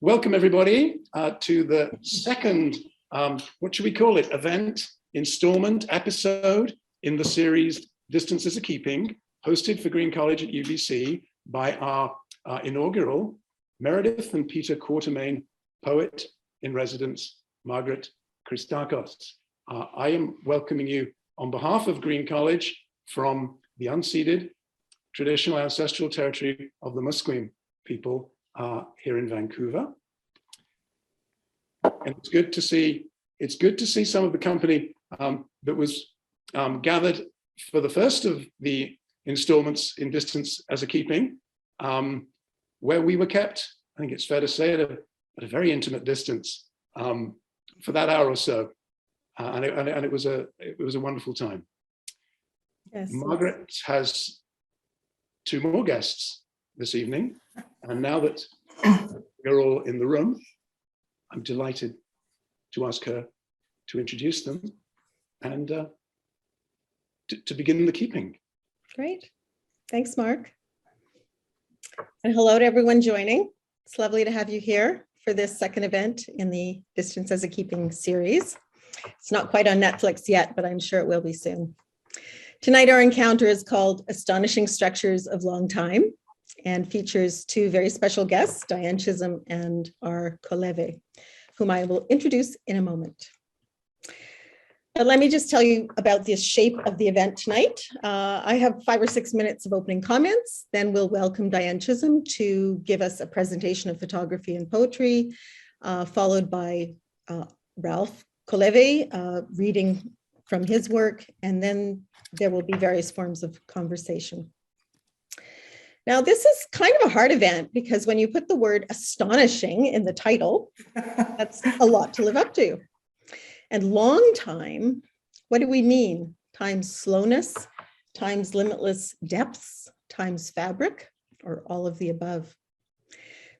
Welcome everybody to the second, what should we call it, event, installment, episode in the series Distances Are Keeping, hosted for Green College at UBC by our inaugural Meredith and Peter Quartermain poet in residence, Margaret Christakos. I am welcoming you on behalf of Green College from the unceded traditional ancestral territory of the Musqueam people here in Vancouver. And it's good to see some of the company that was gathered for the first of the installments in Distance as a Keeping, where we were kept, I think it's fair to say, at a very intimate distance for that hour or so. And it was a wonderful time. Yes. Margaret has two more guests this evening, and now that we're all in the room, I'm delighted to ask her to introduce them and to begin the keeping. Great, thanks, Mark. And hello to everyone joining. It's lovely to have you here for this second event in the Distance as a Keeping series. It's not quite on Netflix yet, but I'm sure it will be soon. Tonight, our encounter is called Astonishing Structures of Long Time and features two very special guests, Dianne Chisholm and our Kolewe, whom I will introduce in a moment. But let me just tell you about the shape of the event tonight. I have 5 or 6 minutes of opening comments, then we'll welcome Dianne Chisholm to give us a presentation of photography and poetry, followed by Ralph Kolewe reading from his work, and then there will be various forms of conversation. Now, this is kind of a hard event because when you put the word astonishing in the title, that's a lot to live up to. And long time, what do we mean? Times slowness, times limitless depths, times fabric, or all of the above.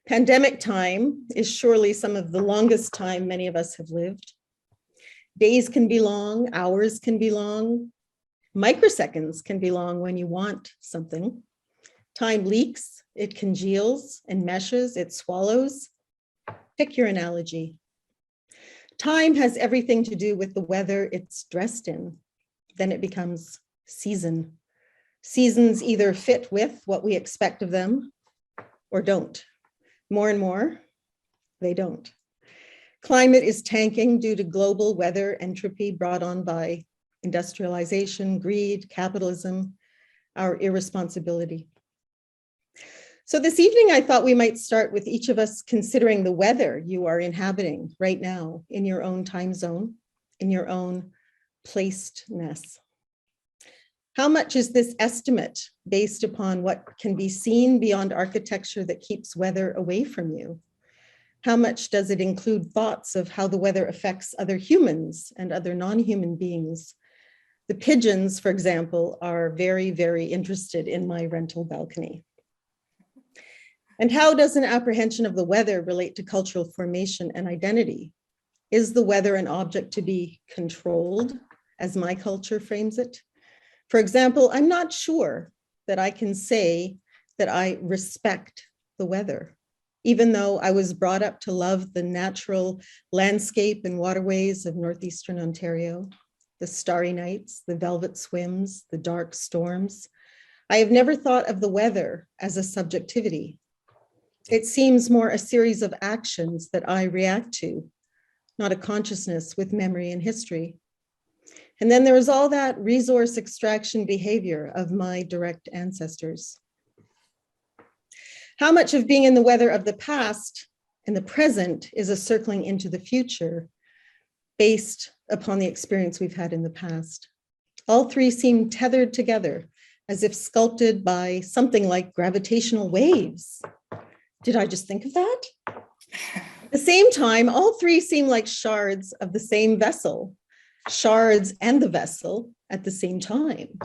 Pandemic time is surely some of the longest time many of us have lived. Days can be long, hours can be long, microseconds can be long when you want something. Time leaks, it congeals and meshes, it swallows. Pick your analogy. Time has everything to do with the weather it's dressed in. Then it becomes season. Seasons either fit with what we expect of them or don't. More and more, they don't. Climate is tanking due to global weather entropy brought on by industrialization, greed, capitalism, our irresponsibility. So this evening, I thought we might start with each of us considering the weather you are inhabiting right now in your own time zone, in your own placedness. How much is this estimate based upon what can be seen beyond architecture that keeps weather away from you? How much does it include thoughts of how the weather affects other humans and other non-human beings? The pigeons, for example, are very, very interested in my rental balcony. And how does an apprehension of the weather relate to cultural formation and identity? Is the weather an object to be controlled, as my culture frames it? For example, I'm not sure that I can say that I respect the weather, even though I was brought up to love the natural landscape and waterways of northeastern Ontario, the starry nights, the velvet swims, the dark storms. I have never thought of the weather as a subjectivity. It seems more a series of actions that I react to, not a consciousness with memory and history. And then there is all that resource extraction behavior of my direct ancestors. How much of being in the weather of the past and the present is a circling into the future based upon the experience we've had in the past? All three seem tethered together as if sculpted by something like gravitational waves. Did I just think of that? At the same time, all three seem like shards of the same vessel, shards and the vessel at the same time.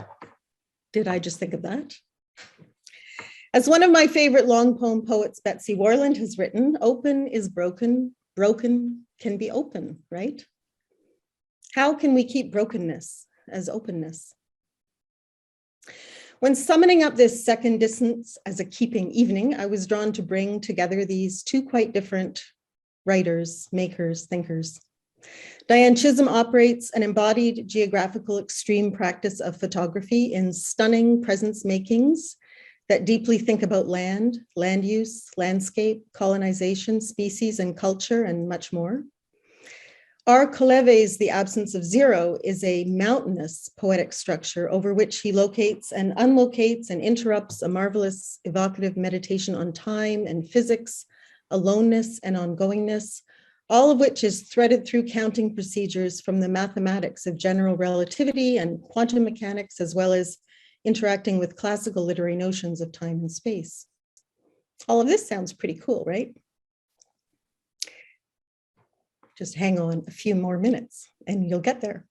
Did I just think of that? As one of my favorite long poem poets, Betsy Warland, has written, open is broken, broken can be open, right? How can we keep brokenness as openness? When summoning up this second distance as a keeping evening, I was drawn to bring together these two quite different writers, makers, thinkers. Dianne Chisholm operates an embodied geographical extreme practice of photography in stunning presence makings that deeply think about land, land use, landscape, colonization, species and culture, and much more. Our Kolewe's The Absence of Zero is a mountainous poetic structure over which he locates and unlocates and interrupts a marvelous evocative meditation on time and physics, aloneness and ongoingness, all of which is threaded through counting procedures from the mathematics of general relativity and quantum mechanics, as well as interacting with classical literary notions of time and space. All of this sounds pretty cool, right? Just hang on a few more minutes and you'll get there.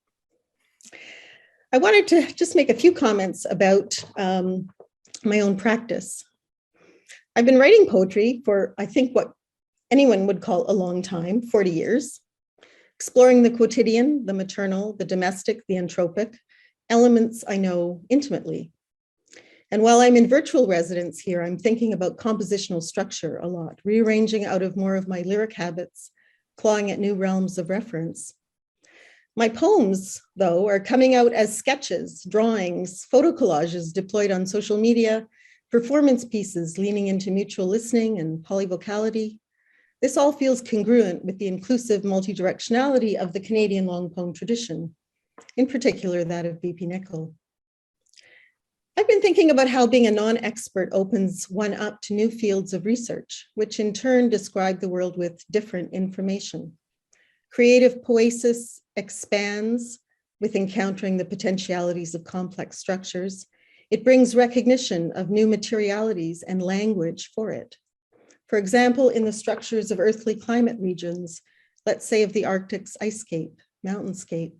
I wanted to just make a few comments about my own practice. I've been writing poetry for, I think, what anyone would call a long time, 40 years, exploring the quotidian, the maternal, the domestic, the entropic, elements I know intimately. And while I'm in virtual residence here, I'm thinking about compositional structure a lot, rearranging out of more of my lyric habits, clawing at new realms of reference. My poems, though, are coming out as sketches, drawings, photo collages deployed on social media, performance pieces leaning into mutual listening and polyvocality. This all feels congruent with the inclusive multidirectionality of the Canadian long poem tradition, in particular that of B.P. Nichol. I've been thinking about how being a non-expert opens one up to new fields of research, which in turn describe the world with different information. Creative poesis expands with encountering the potentialities of complex structures. It brings recognition of new materialities and language for it. For example, in the structures of earthly climate regions, let's say of the Arctic's icescape, mountainscape,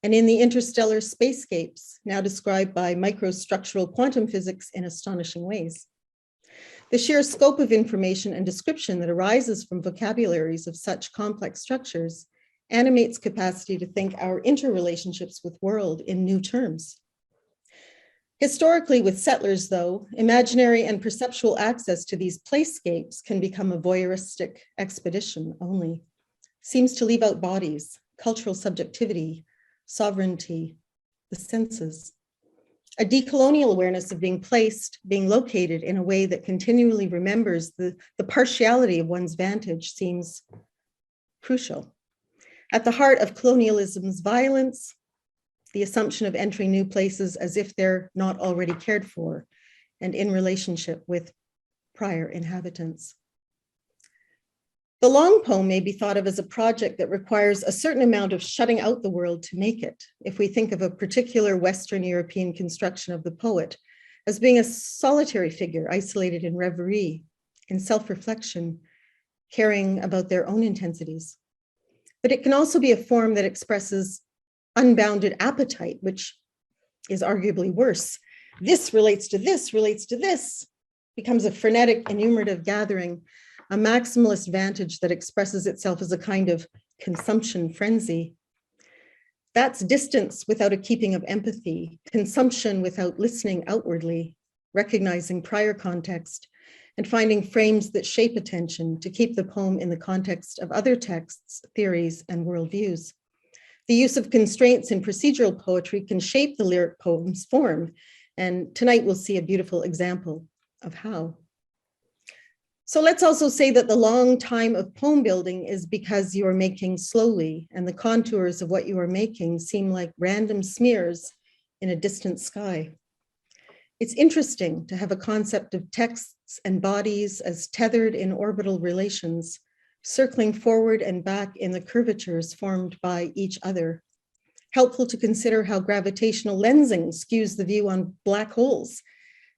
and in the interstellar spacescapes, now described by microstructural quantum physics in astonishing ways. The sheer scope of information and description that arises from vocabularies of such complex structures animates capacity to think our interrelationships with world in new terms. Historically, with settlers, though, imaginary and perceptual access to these placescapes can become a voyeuristic expedition only. Seems to leave out bodies, cultural subjectivity, sovereignty, the senses. A decolonial awareness of being placed, being located in a way that continually remembers the partiality of one's vantage seems crucial. At the heart of colonialism's violence, the assumption of entering new places as if they're not already cared for and in relationship with prior inhabitants. The long poem may be thought of as a project that requires a certain amount of shutting out the world to make it, if we think of a particular Western European construction of the poet as being a solitary figure isolated in reverie, in self-reflection, caring about their own intensities. But it can also be a form that expresses unbounded appetite, which is arguably worse. This relates to this, relates to this, becomes a frenetic enumerative gathering, a maximalist vantage that expresses itself as a kind of consumption frenzy. That's distance without a keeping of empathy, consumption without listening outwardly, recognizing prior context, and finding frames that shape attention to keep the poem in the context of other texts, theories, and worldviews. The use of constraints in procedural poetry can shape the lyric poem's form, and tonight we'll see a beautiful example of how. So let's also say that the long time of poem building is because you are making slowly, and the contours of what you are making seem like random smears in a distant sky. It's interesting to have a concept of texts and bodies as tethered in orbital relations, circling forward and back in the curvatures formed by each other. Helpful to consider how gravitational lensing skews the view on black holes,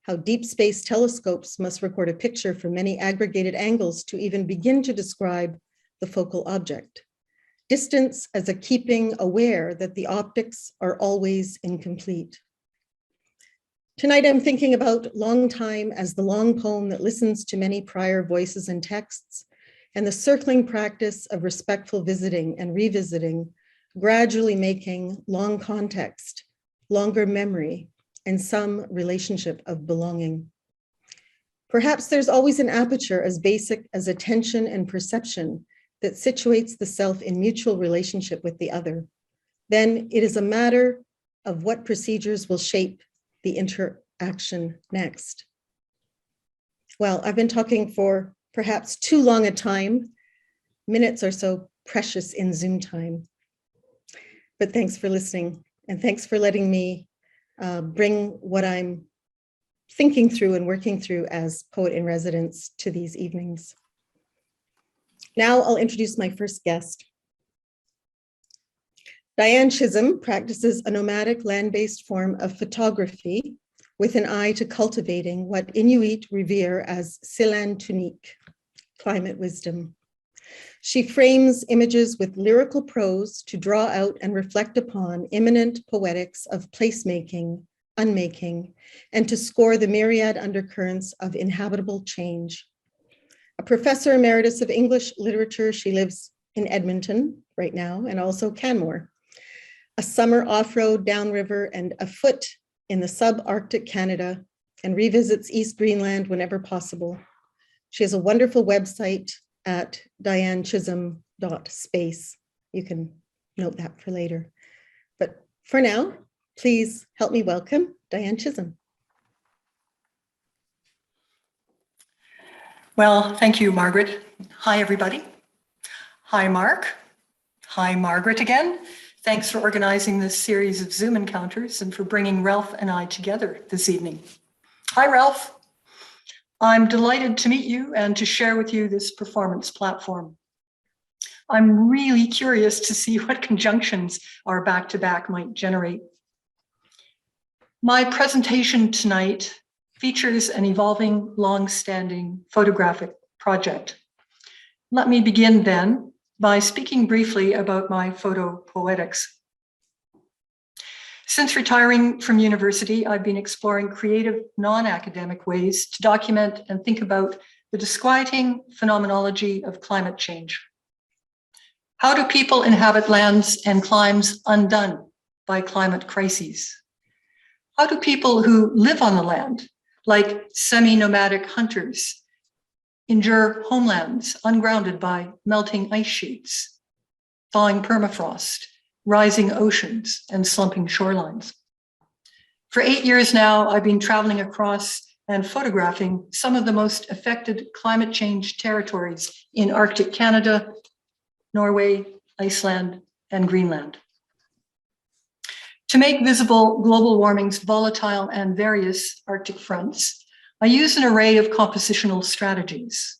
how deep space telescopes must record a picture from many aggregated angles to even begin to describe the focal object. Distance as a keeping aware that the optics are always incomplete. Tonight, I'm thinking about long time as the long poem that listens to many prior voices and texts, and the circling practice of respectful visiting and revisiting, gradually making long context, longer memory, and some relationship of belonging. Perhaps there's always an aperture as basic as attention and perception that situates the self in mutual relationship with the other. Then it is a matter of what procedures will shape the interaction next. Well, I've been talking for perhaps too long a time. Minutes are so precious in Zoom time. But thanks for listening, and thanks for letting me bring what I'm thinking through and working through as poet in residence to these evenings. Now I'll introduce my first guest. Dianne Chisholm practices a nomadic land-based form of photography with an eye to cultivating what Inuit revere as Silan Tunik, climate wisdom. She frames images with lyrical prose to draw out and reflect upon immanent poetics of placemaking, unmaking, and to score the myriad undercurrents of inhabitable change. A professor emeritus of English literature, she lives in Edmonton right now, and also Canmore. A summer off-road downriver and afoot in the subarctic Canada, and revisits East Greenland whenever possible. She has a wonderful website at diannechisholm.space. You can note that for later. But for now, please help me welcome Dianne Chisholm. Well, thank you, Margaret. Hi, everybody. Hi, Mark. Hi, Margaret again. Thanks for organizing this series of Zoom encounters and for bringing Ralph and I together this evening. Hi, Ralph. I'm delighted to meet you and to share with you this performance platform. I'm really curious to see what conjunctions our back-to-back might generate. My presentation tonight features an evolving, long-standing photographic project. Let me begin then by speaking briefly about my photo poetics. Since retiring from university, I've been exploring creative, non-academic ways to document and think about the disquieting phenomenology of climate change. How do people inhabit lands and climes undone by climate crises? How do people who live on the land, like semi-nomadic hunters, endure homelands ungrounded by melting ice sheets, thawing permafrost, rising oceans, and slumping shorelines? For 8 years now, I've been traveling across and photographing some of the most affected climate change territories in Arctic Canada, Norway, Iceland, and Greenland. To make visible global warming's volatile and various Arctic fronts, I use an array of compositional strategies.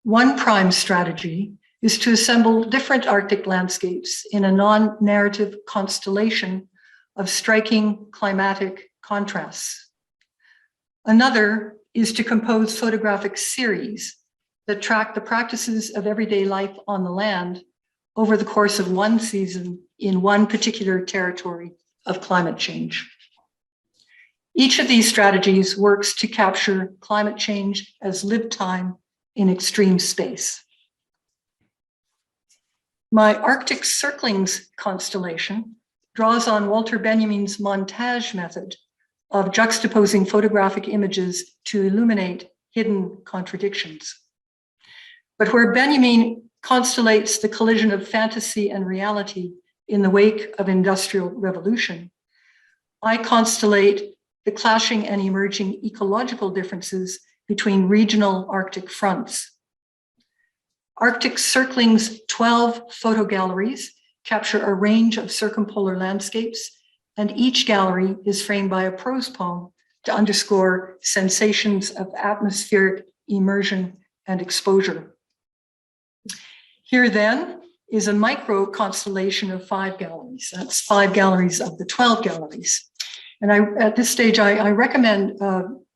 One prime strategy is to assemble different Arctic landscapes in a non-narrative constellation of striking climatic contrasts. Another is to compose photographic series that track the practices of everyday life on the land over the course of one season in one particular territory of climate change. Each of these strategies works to capture climate change as lived time in extreme space. My Arctic Circlings constellation draws on Walter Benjamin's montage method of juxtaposing photographic images to illuminate hidden contradictions. But where Benjamin constellates the collision of fantasy and reality in the wake of industrial revolution, I constellate the clashing and emerging ecological differences between regional Arctic fronts. Arctic Circling's 12 photo galleries capture a range of circumpolar landscapes, and each gallery is framed by a prose poem to underscore sensations of atmospheric immersion and exposure. Here then is a micro constellation of 5 galleries. That's 5 galleries of the 12 galleries. And at this stage, I recommend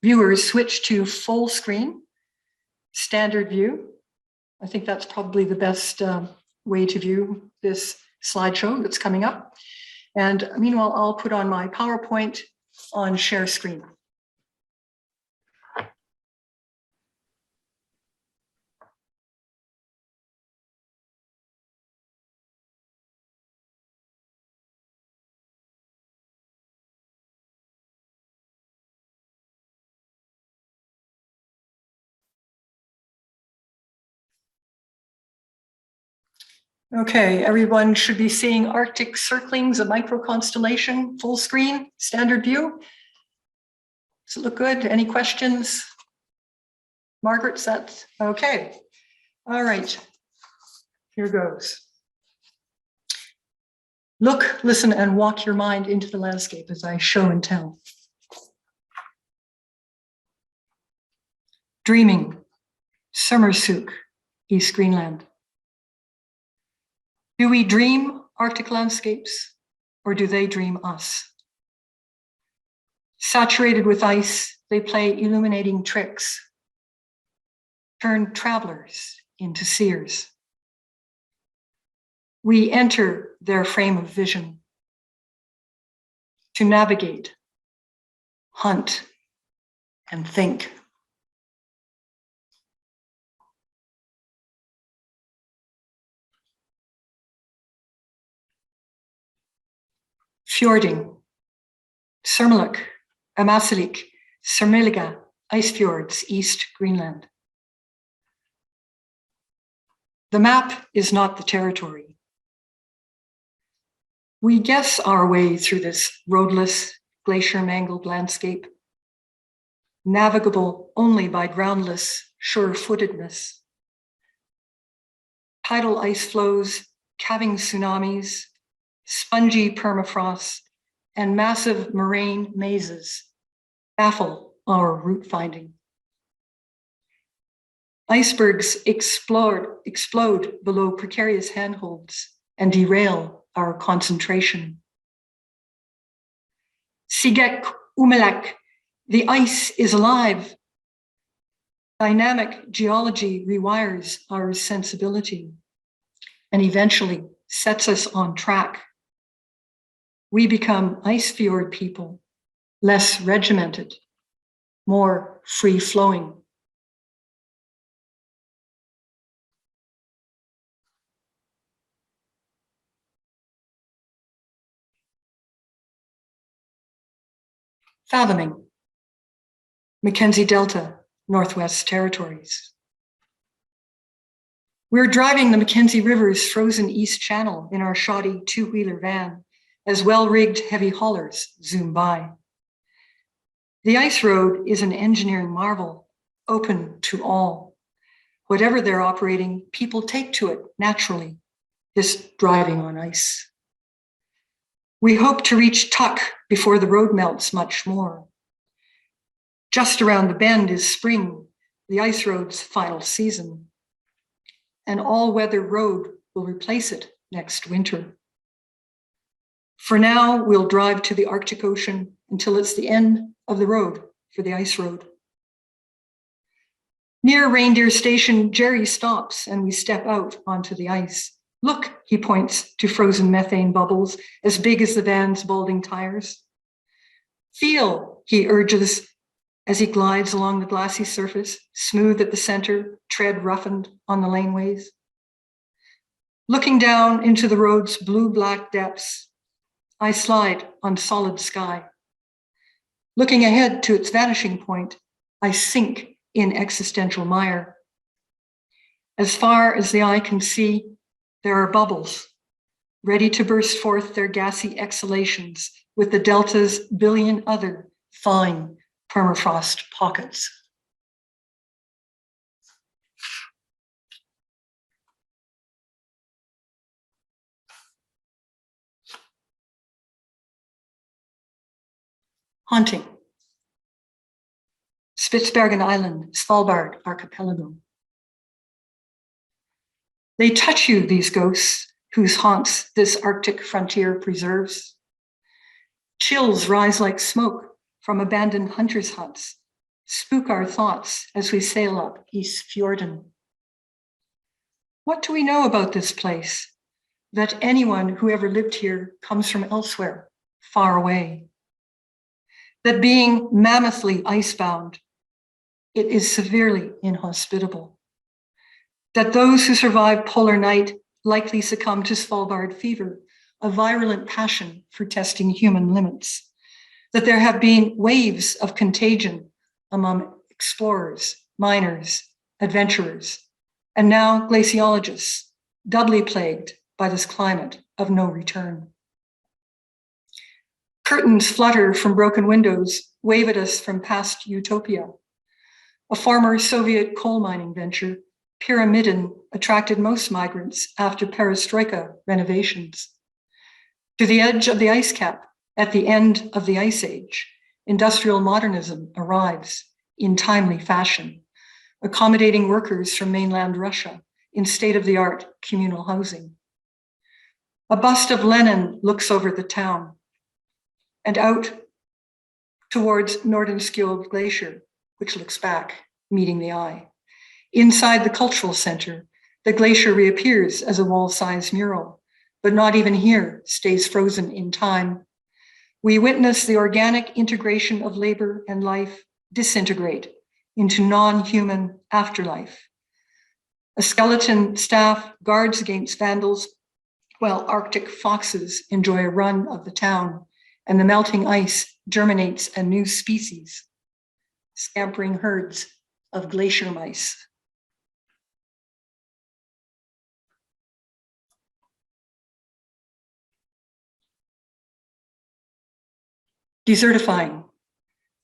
viewers switch to full screen, standard view. I think that's probably the best way to view this slideshow that's coming up. And meanwhile, I'll put on my PowerPoint on share screen. Okay, everyone should be seeing Arctic circlings, a micro constellation, full screen, standard view. Does it look good? Any questions? Margaret, set. Okay. All right. Here goes. Look, listen, and walk your mind into the landscape as I show and tell. Dreaming, Summersuk, East Greenland. Do we dream Arctic landscapes, or do they dream us? Saturated with ice, they play illuminating tricks, turn travelers into seers. We enter their frame of vision to navigate, hunt, and think. Fjording, Sermelik, Amasilik, Sermeliga, Ice Fjords, East Greenland. The map is not the territory. We guess our way through this roadless, glacier-mangled landscape, navigable only by groundless, sure-footedness. Tidal ice flows, calving tsunamis, spongy permafrost, and massive moraine mazes baffle our route finding. Icebergs explode below precarious handholds and derail our concentration. Sigek Umelek, the ice is alive. Dynamic geology rewires our sensibility and eventually sets us on track. We become Ice Fjord people, less regimented, more free-flowing. Fathoming, Mackenzie Delta, Northwest Territories. We're driving the Mackenzie River's frozen East Channel in our shoddy two-wheeler van as well-rigged heavy haulers zoom by. The ice road is an engineering marvel, open to all. Whatever they're operating, people take to it naturally, this driving on ice. We hope to reach Tuck before the road melts much more. Just around the bend is spring, the ice road's final season. An all-weather road will replace it next winter. For now, we'll drive to the Arctic Ocean until it's the end of the road for the ice road. Near Reindeer Station, Jerry stops and we step out onto the ice. Look, he points to frozen methane bubbles as big as the van's balding tires. Feel, he urges as he glides along the glassy surface, smooth at the center, tread roughened on the laneways. Looking down into the road's blue-black depths, I slide on solid sky. Looking ahead to its vanishing point, I sink in existential mire. As far as the eye can see, there are bubbles, ready to burst forth their gassy exhalations with the delta's billion other fine permafrost pockets. Haunting. Spitsbergen Island, Svalbard Archipelago. They touch you, these ghosts, whose haunts this Arctic frontier preserves. Chills rise like smoke from abandoned hunters' huts, spook our thoughts as we sail up East Fjorden. What do we know about this place? That anyone who ever lived here comes from elsewhere, far away. That being mammothly icebound, it is severely inhospitable. That those who survive polar night likely succumb to Svalbard fever, a virulent passion for testing human limits. That there have been waves of contagion among explorers, miners, adventurers, and now glaciologists, doubly plagued by this climate of no return. Curtains flutter from broken windows, wave at us from past utopia. A former Soviet coal mining venture, Pyramidin, attracted most migrants after perestroika renovations. To the edge of the ice cap, at the end of the ice age, industrial modernism arrives in timely fashion, accommodating workers from mainland Russia in state-of-the-art communal housing. A bust of Lenin looks over the town and out towards Nordenskjöld Glacier, which looks back, meeting the eye. Inside the cultural center, the glacier reappears as a wall-sized mural, but not even here stays frozen in time. We witness the organic integration of labor and life disintegrate into non-human afterlife. A skeleton staff guards against vandals, while Arctic foxes enjoy a run of the town, and the melting ice germinates a new species, scampering herds of glacier mice. Desertifying.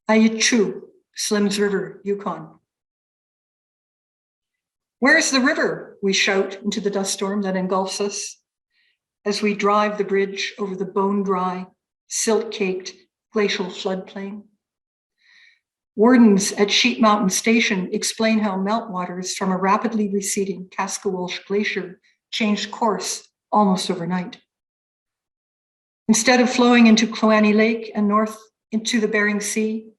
Aichu, Slim's River, Yukon. Where's the river? We shout into the dust storm that engulfs us as we drive the bridge over the bone-dry, silt-caked glacial floodplain. Wardens at Sheep Mountain Station explain how meltwaters from a rapidly receding Kaskawolsh Glacier changed course almost overnight. Instead of flowing into Kluane Lake and north into the Bering Sea,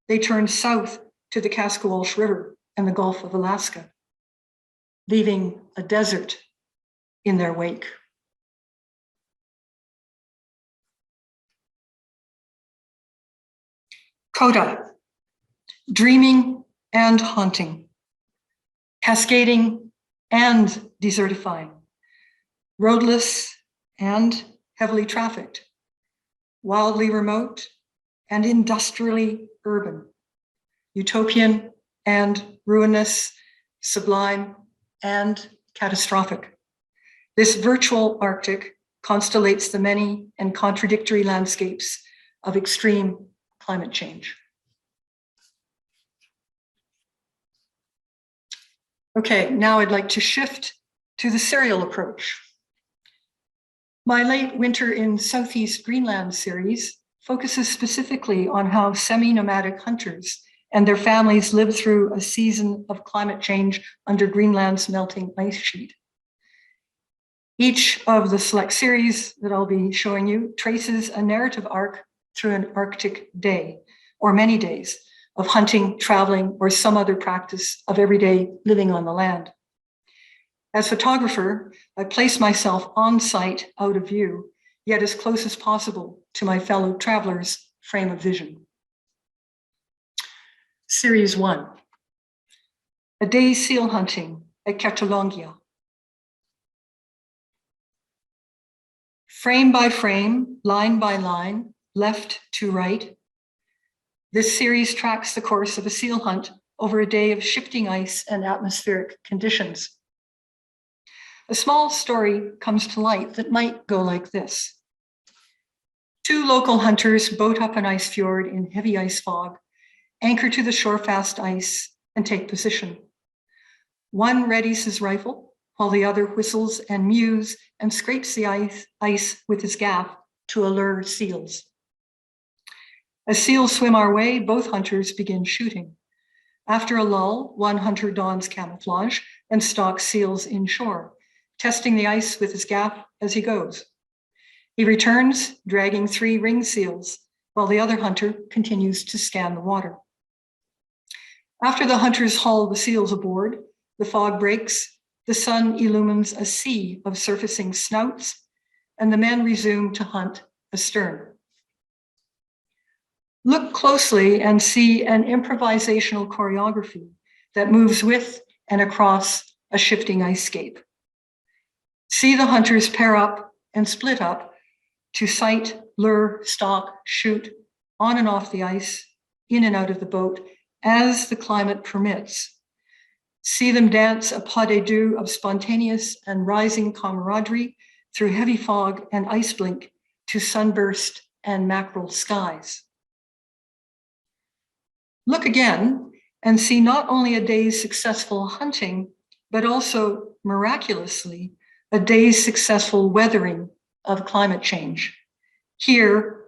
they turned south to the Kaskawolsh River and the Gulf of Alaska, leaving a desert in their wake. Coda, dreaming and haunting, cascading and desertifying, roadless and heavily trafficked, wildly remote and industrially urban, utopian and ruinous, sublime and catastrophic. This virtual Arctic constellates the many and contradictory landscapes of extreme climate change. Okay, now I'd like to shift to the serial approach. My Late Winter in Southeast Greenland series focuses specifically on how semi-nomadic hunters and their families live through a season of climate change under Greenland's melting ice sheet. Each of the select series that I'll be showing you traces a narrative arc through an Arctic day, or many days, of hunting, traveling, or some other practice of everyday living on the land. As photographer, I place myself on site, out of view, yet as close as possible to my fellow travelers' frame of vision. Series 1, a day's seal hunting at Kertolongia. Frame by frame, line by line, left to right, this series tracks the course of a seal hunt over a day of shifting ice and atmospheric conditions. A small story comes to light that might go like this. Two local hunters boat up an ice fjord in heavy ice fog, anchor to the shore-fast ice, and take position. One readies his rifle, while the other whistles and mews and scrapes the ice with his gaff to allure seals. As seals swim our way, both hunters begin shooting. After a lull, one hunter dons camouflage and stalks seals inshore, testing the ice with his gaff as he goes. He returns, dragging 3 ring seals, while the other hunter continues to scan the water. After the hunters haul the seals aboard, the fog breaks, the sun illumines a sea of surfacing snouts, and the men resume to hunt astern. Look closely and see an improvisational choreography that moves with and across a shifting icescape. See the hunters pair up and split up to sight, lure, stalk, shoot, on and off the ice, in and out of the boat, as the climate permits. See them dance a pas de deux of spontaneous and rising camaraderie through heavy fog and ice blink to sunburst and mackerel skies. Look again and see not only a day's successful hunting, but also, miraculously, a day's successful weathering of climate change. Here,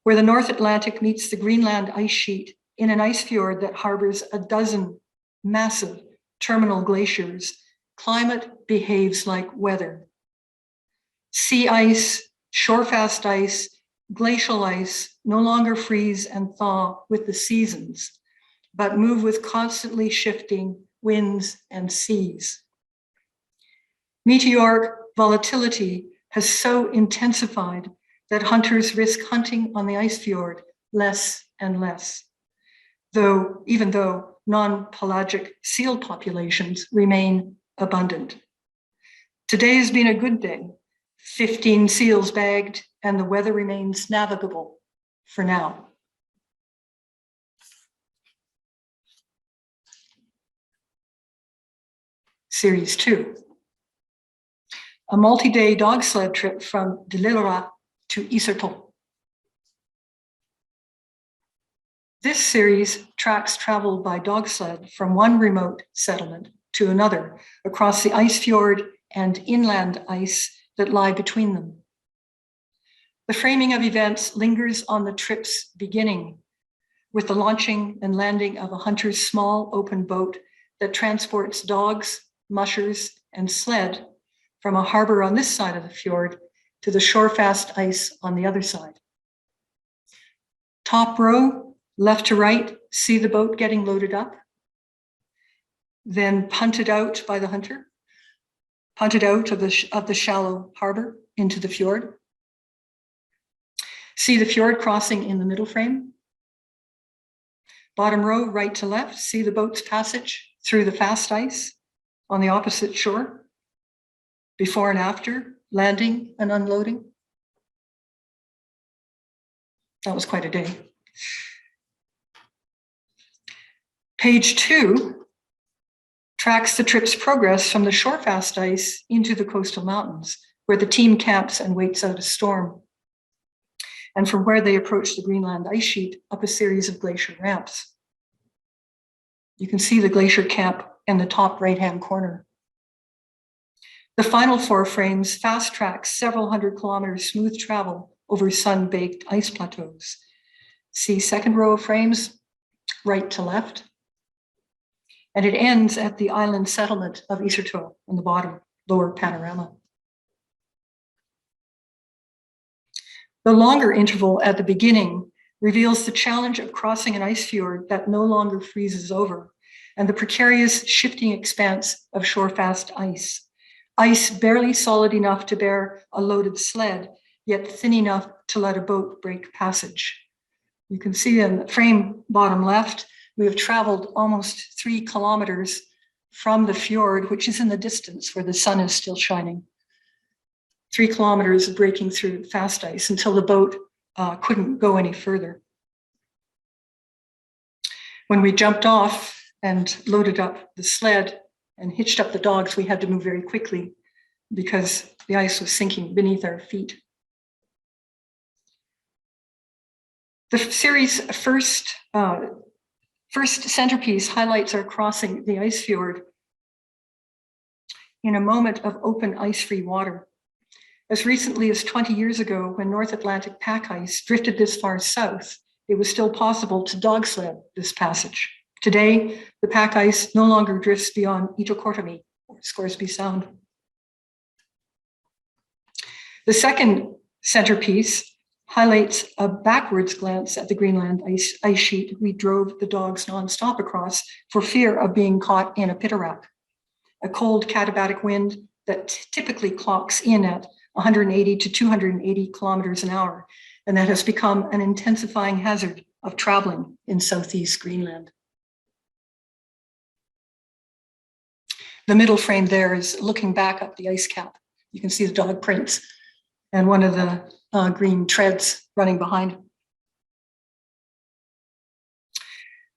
where the North Atlantic meets the Greenland ice sheet in an ice fjord that harbors a dozen massive terminal glaciers, climate behaves like weather. Sea ice, shore-fast ice, glacial ice no longer freeze and thaw with the seasons, but move with constantly shifting winds and seas. Meteoric volatility has so intensified that hunters risk hunting on the ice fjord less and less, even though non-pelagic seal populations remain abundant. Today has been a good day. 15 seals bagged, and the weather remains navigable for now. Series 2. A multi-day dog sled trip from Dürer to Isertol. This series tracks travel by dog sled from one remote settlement to another across the Ice Fjord and inland ice that lie between them. The framing of events lingers on the trip's beginning with the launching and landing of a hunter's small open boat that transports dogs, mushers, and sled from a harbor on this side of the fjord to the shore-fast ice on the other side. Top row, left to right, see the boat getting loaded up, then punted out by the hunter, punted out of the shallow harbor into the fjord. See the fjord crossing in the middle frame. Bottom row, right to left, see the boat's passage through the fast ice on the opposite shore, before and after, landing and unloading. That was quite a day. Page 2 tracks the trip's progress from the shore-fast ice into the coastal mountains, where the team camps and waits out a storm, and from where they approach the Greenland ice sheet up a series of glacier ramps. You can see the glacier camp in the top right-hand corner. The final 4 frames fast track several hundred kilometers smooth travel over sun-baked ice plateaus. See second row of frames, right to left. And it ends at the island settlement of Isertol on the bottom, lower panorama. The longer interval at the beginning reveals the challenge of crossing an ice fjord that no longer freezes over, and the precarious shifting expanse of shore-fast ice. Ice barely solid enough to bear a loaded sled, yet thin enough to let a boat break passage. You can see in the frame bottom left, we have traveled almost 3 kilometers from the fjord, which is in the distance where the sun is still shining. 3 kilometers of breaking through fast ice until the boat couldn't go any further. When we jumped off and loaded up the sled and hitched up the dogs, we had to move very quickly because the ice was sinking beneath our feet. The series' first centerpiece highlights our crossing the ice fjord in a moment of open ice-free water. As recently as 20 years ago, when North Atlantic pack ice drifted this far south, it was still possible to dog sled this passage. Today, the pack ice no longer drifts beyond Quartermain or Scoresby Sound. The second centerpiece highlights a backwards glance at the Greenland ice sheet we drove the dogs nonstop across for fear of being caught in a pitarack, a cold katabatic wind that typically clocks in at 180 to 280 kilometers an hour, and that has become an intensifying hazard of traveling in Southeast Greenland. The middle frame there is looking back up the ice cap. You can see the dog prints and one of the green treads running behind.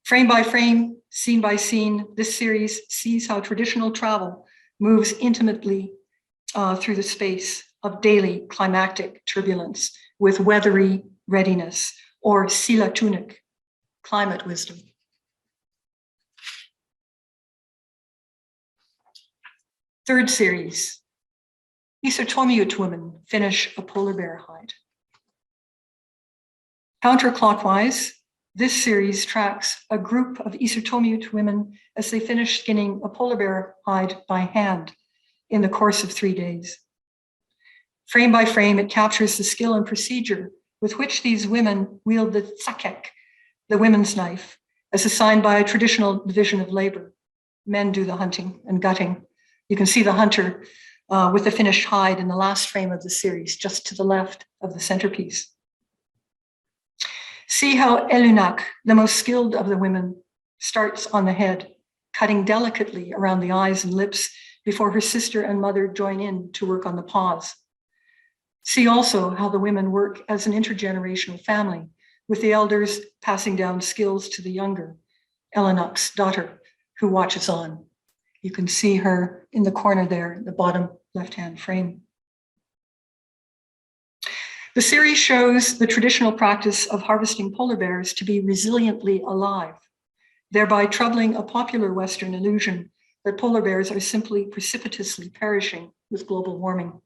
Frame by frame, scene by scene, this series sees how traditional travel moves intimately through the space of daily climactic turbulence with weathery readiness, or silatunic, climate wisdom. Third series, Isotomiut women finish a polar bear hide. Counterclockwise, this series tracks a group of Isotomiut women as they finish skinning a polar bear hide by hand in the course of 3 days. Frame by frame, it captures the skill and procedure with which these women wield the tsakek, the women's knife, as assigned by a traditional division of labor. Men do the hunting and gutting. You can see the hunter with the finished hide in the last frame of the series, just to the left of the centerpiece. See how Elunak, the most skilled of the women, starts on the head, cutting delicately around the eyes and lips before her sister and mother join in to work on the paws. See also how the women work as an intergenerational family, with the elders passing down skills to the younger, Elenuk's daughter, who watches on. You can see her in the corner there, the bottom left-hand frame. The series shows the traditional practice of harvesting polar bears to be resiliently alive, thereby troubling a popular Western illusion that polar bears are simply precipitously perishing with global warming.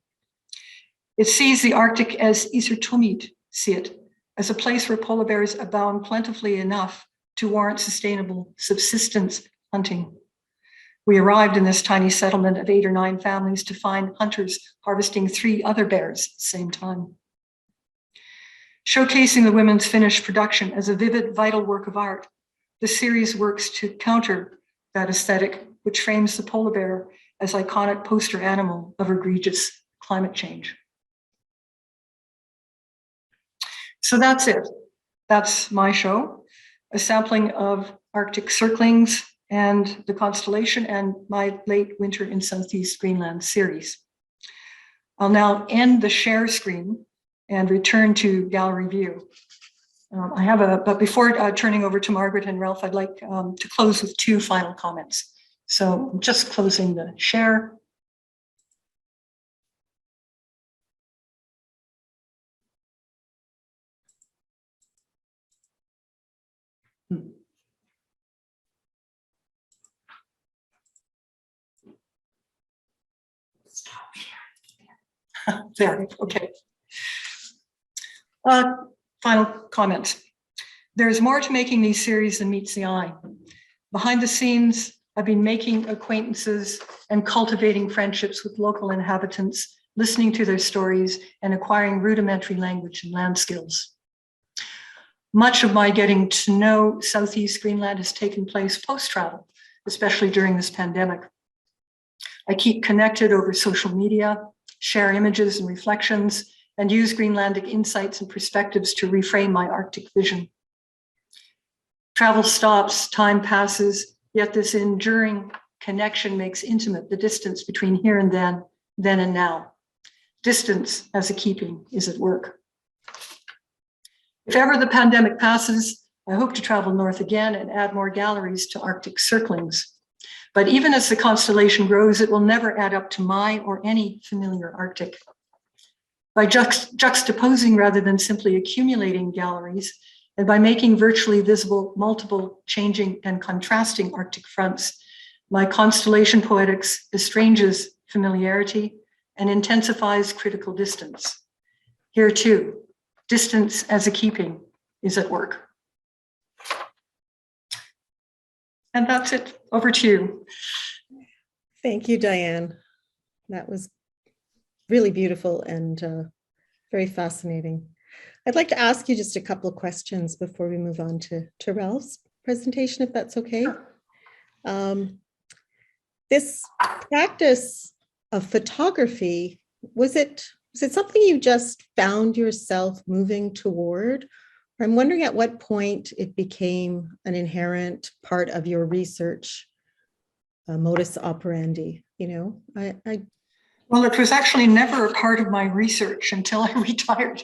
It sees the Arctic as Isotomiut see it, as a place where polar bears abound plentifully enough to warrant sustainable subsistence hunting. We arrived in this tiny settlement of 8 or 9 families to find hunters harvesting 3 other bears at the same time. Showcasing the women's finished production as a vivid, vital work of art, the series works to counter that aesthetic, which frames the polar bear as iconic poster animal of egregious climate change. So that's it. That's my show, a sampling of Arctic circlings and the constellation and my late winter in Southeast Greenland series. I'll now end the share screen and return to gallery view. But before turning over to Margaret and Ralph, I'd like to close with 2 final comments. So I'm just closing the share. There, okay. Final comments. There's more to making these series than meets the eye. Behind the scenes, I've been making acquaintances and cultivating friendships with local inhabitants, listening to their stories and acquiring rudimentary language and land skills. Much of my getting to know Southeast Greenland has taken place post-travel, especially during this pandemic. I keep connected over social media, share images and reflections, and use Greenlandic insights and perspectives to reframe my Arctic vision. Travel stops, time passes, yet this enduring connection makes intimate the distance between here and then and now. Distance as a keeping is at work. If ever the pandemic passes, I hope to travel north again and add more galleries to Arctic circlings. But even as the constellation grows, it will never add up to my or any familiar Arctic. By juxtaposing rather than simply accumulating galleries, and by making virtually visible multiple changing and contrasting Arctic fronts, my constellation poetics estranges familiarity and intensifies critical distance. Here too, distance as a keeping is at work. And that's it. Over to you. Thank you, Diane. That was really beautiful and very fascinating. I'd like to ask you just a couple of questions before we move on to Ralph's presentation, if that's okay. This practice of photography, was it something you just found yourself moving toward? I'm wondering at what point it became an inherent part of your research modus operandi, you know? Well, it was actually never a part of my research until I retired.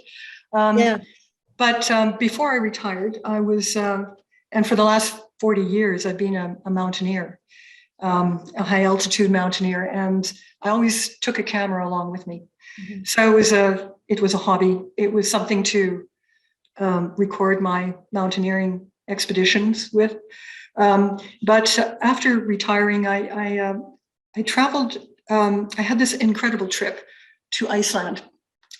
But before I retired, I was, and for the last 40 years, I've been a mountaineer, a high altitude mountaineer, and I always took a camera along with me. So it was a hobby. It was something to record my mountaineering expeditions with. But after retiring, I traveled. I had this incredible trip to Iceland,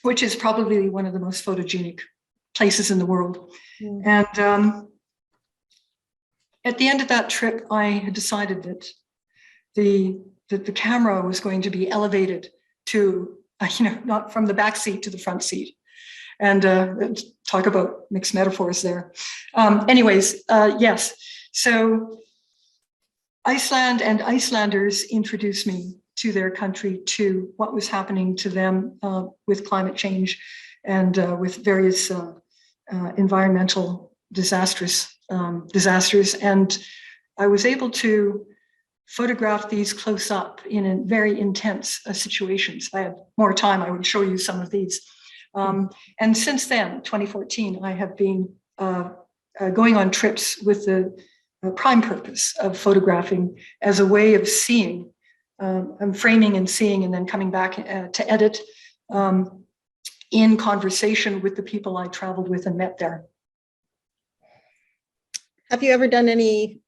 which is probably one of the most photogenic places in the world. And at the end of that trip, I had decided that the camera was going to be elevated to, not from the back seat to the front seat. And talk about mixed metaphors there. Yes. So Iceland and Icelanders introduced me to their country, to what was happening to them with climate change and with various environmental disasters. And I was able to photograph these close up in very intense situations. If I had more time, I would show you some of these. And since then, 2014, I have been going on trips with the prime purpose of photographing as a way of seeing. I'm framing and seeing and then coming back to edit in conversation with the people I traveled with and met there. Have you ever done any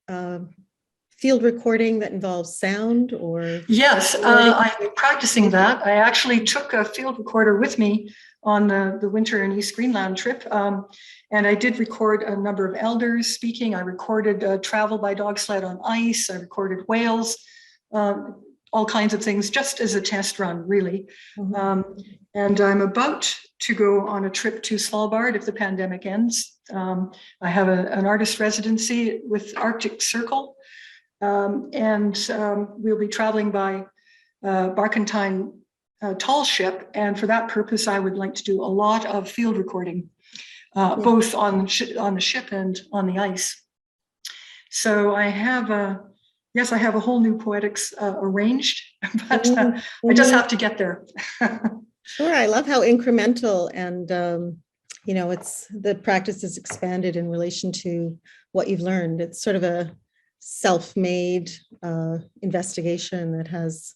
field recording that involves sound or? Yes, I'm practicing that. I actually took a field recorder with me on the winter in East Greenland trip. And I did record a number of elders speaking. I recorded travel by dog sled on ice. I recorded whales, all kinds of things, just as a test run, really. And I'm about to go on a trip to Svalbard if the pandemic ends. I have an artist residency with Arctic Circle. And we'll be traveling by Barkentine tall ship. And for that purpose, I would like to do a lot of field recording, both on the ship and on the ice. So I have a whole new poetics arranged, but I just have to get there. Sure, I love how incremental and it's the practice is expanded in relation to what you've learned. It's sort of a self-made investigation that has,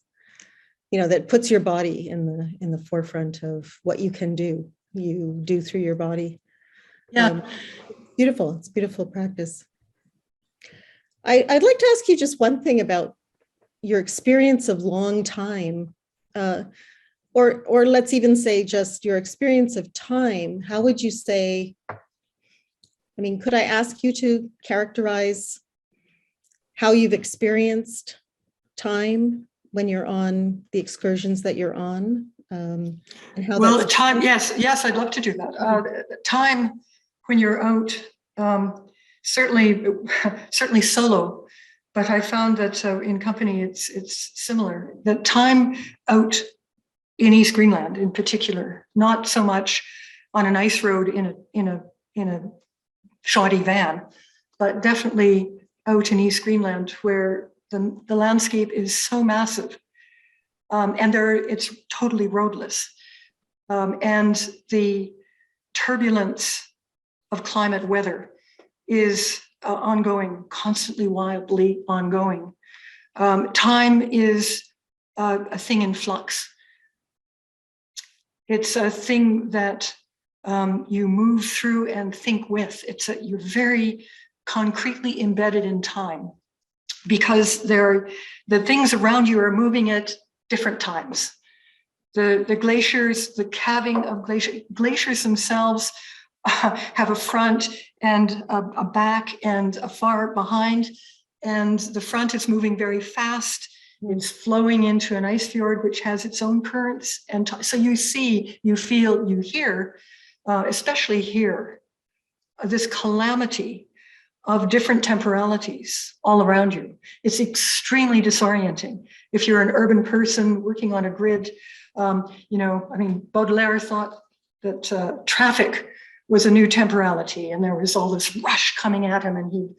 that puts your body in the forefront of what you can do. You do through your body. Yeah, beautiful. It's beautiful practice. I'd like to ask you just one thing about your experience of long time, or let's even say just your experience of time. How would you say? Could I ask you to characterize how you've experienced time when you're on the excursions that you're on, and how? Well, time. Yes, I'd love to do that. Time when you're out, certainly solo, but I found that in company it's similar. That time out in East Greenland, in particular, not so much on an ice road in a shoddy van, but definitely out in East Greenland, where the landscape is so massive, and it's totally roadless, and the turbulence of climate weather is ongoing, constantly, wildly ongoing. Time is a thing in flux. It's a thing that you move through and think with. You're very concretely embedded in time, because the things around you are moving at different times. The glaciers, the calving of glaciers themselves have a front and a back and a far behind, and the front is moving very fast. It's flowing into an ice fjord, which has its own currents. And so you see, you feel, you hear, especially here, this calamity of different temporalities all around you. It's extremely disorienting. If you're an urban person working on a grid, Baudelaire thought that traffic was a new temporality, and there was all this rush coming at him. And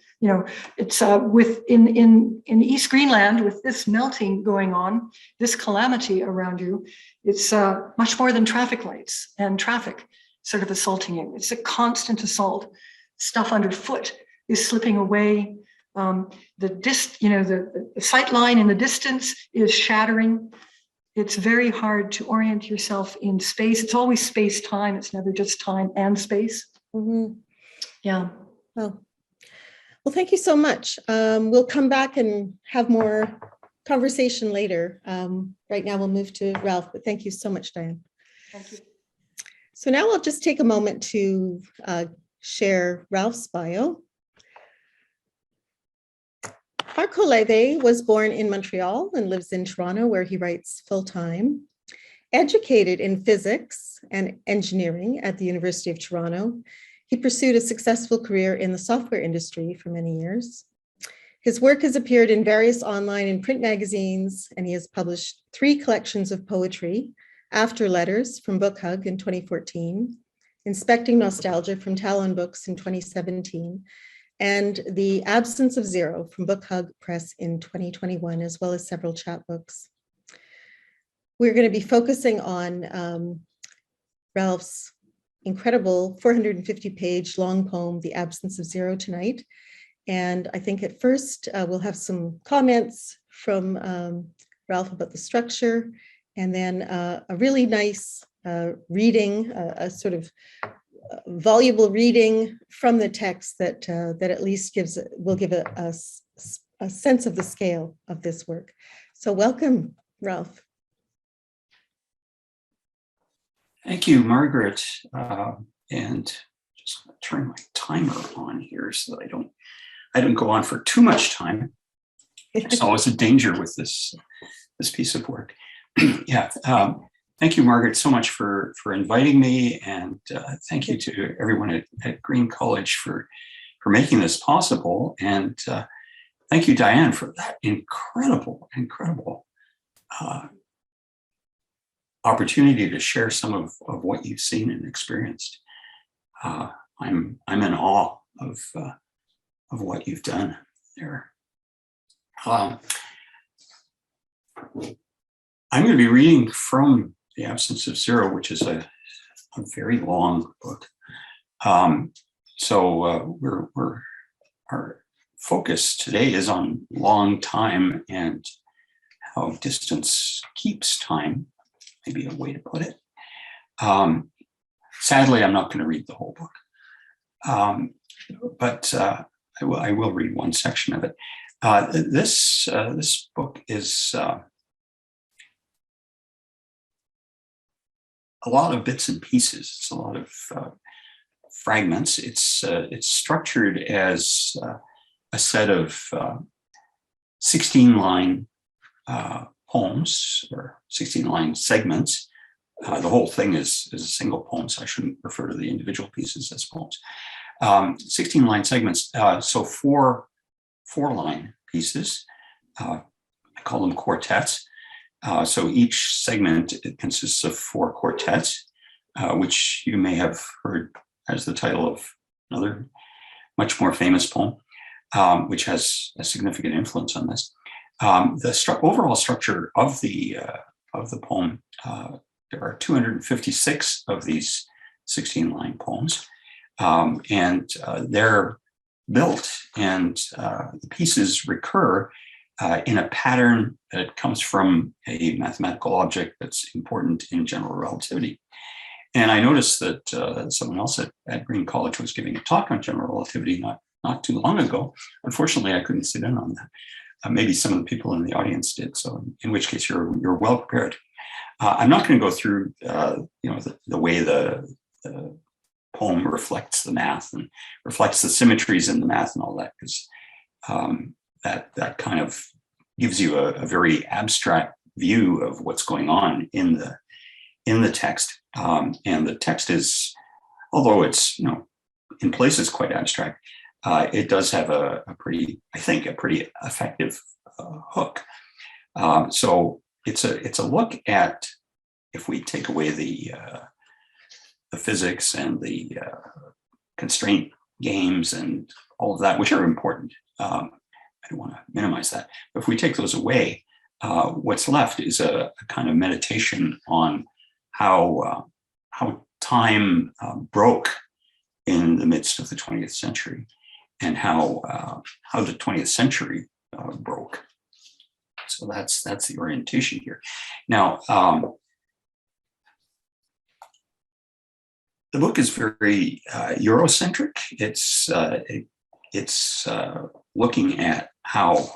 it's in East Greenland, with this melting going on, this calamity around you, it's much more than traffic lights and traffic sort of assaulting you. It's a constant assault. Stuff underfoot is slipping away. The sight line in the distance is shattering. it's very hard to orient yourself in space. It's always space-time. It's never just time and space. Mhm. Yeah. Well, thank you so much. We'll come back and have more conversation later. Right now we'll move to Ralph, but thank you so much, Diane. Thank you. So now I'll just take a moment to share Ralph's bio. Kolewe was born in Montreal and lives in Toronto, where he writes full-time. Educated in physics and engineering at the University of Toronto, he pursued a successful career in the software industry for many years. His work has appeared in various online and print magazines, and he has published 3 collections of poetry: After Letters from Book Hug in 2014, Inspecting Nostalgia from Talon Books in 2017, and The Absence of Zero from Book Hug Press in 2021, as well as several chapbooks. We're going to be focusing on Ralph's incredible 450-page long poem, The Absence of Zero, tonight. And I think at first we'll have some comments from Ralph about the structure, and then a really nice reading, a sort of voluble reading from the text that at least will give a sense of the scale of this work. So welcome, Ralph. Thank you, Margaret. And just turn my timer on here so that I don't go on for too much time. It's always a danger with this piece of work. Yeah. Thank you, Margaret, so much for inviting me, and thank you to everyone at Green College for making this possible. And thank you, Diane, for that incredible opportunity to share some of what you've seen and experienced. I'm in awe of what you've done there. I'm going to be reading from The Absence of Zero, which is a very long book. So our focus today is on long time and how distance keeps time, maybe a way to put it. Sadly, I'm not going to read the whole book, but I will read one section of it. This book is a lot of bits and pieces. It's a lot of fragments. It's structured as a set of 16-line poems, or 16-line segments. The whole thing is a single poem, so I shouldn't refer to the individual pieces as poems. 16-line segments, so four-line pieces. I call them quartets. So each segment consists of 4 quartets, which you may have heard as the title of another much more famous poem, which has a significant influence on this. The overall structure of the poem, there are 256 of these 16-line poems, and they're built, and the pieces recur in a pattern that comes from a mathematical object that's important in general relativity. And I noticed that someone else at Green College was giving a talk on general relativity not too long ago. Unfortunately, I couldn't sit in on that. Maybe some of the people in the audience did, so in which case you're well prepared. I'm not going to go through the way the poem reflects the math and reflects the symmetries in the math and all that, because that kind of gives you a very abstract view of what's going on in the text. And the text is, although it's in places quite abstract, it does have a pretty effective hook. So it's a look at, if we take away the physics and the constraint games and all of that, which are important. I don't want to minimize that. But if we take those away, what's left is a kind of meditation on how time broke in the midst of the 20th century, and how the 20th century broke. So that's the orientation here. Now, the book is very Eurocentric. It's looking at how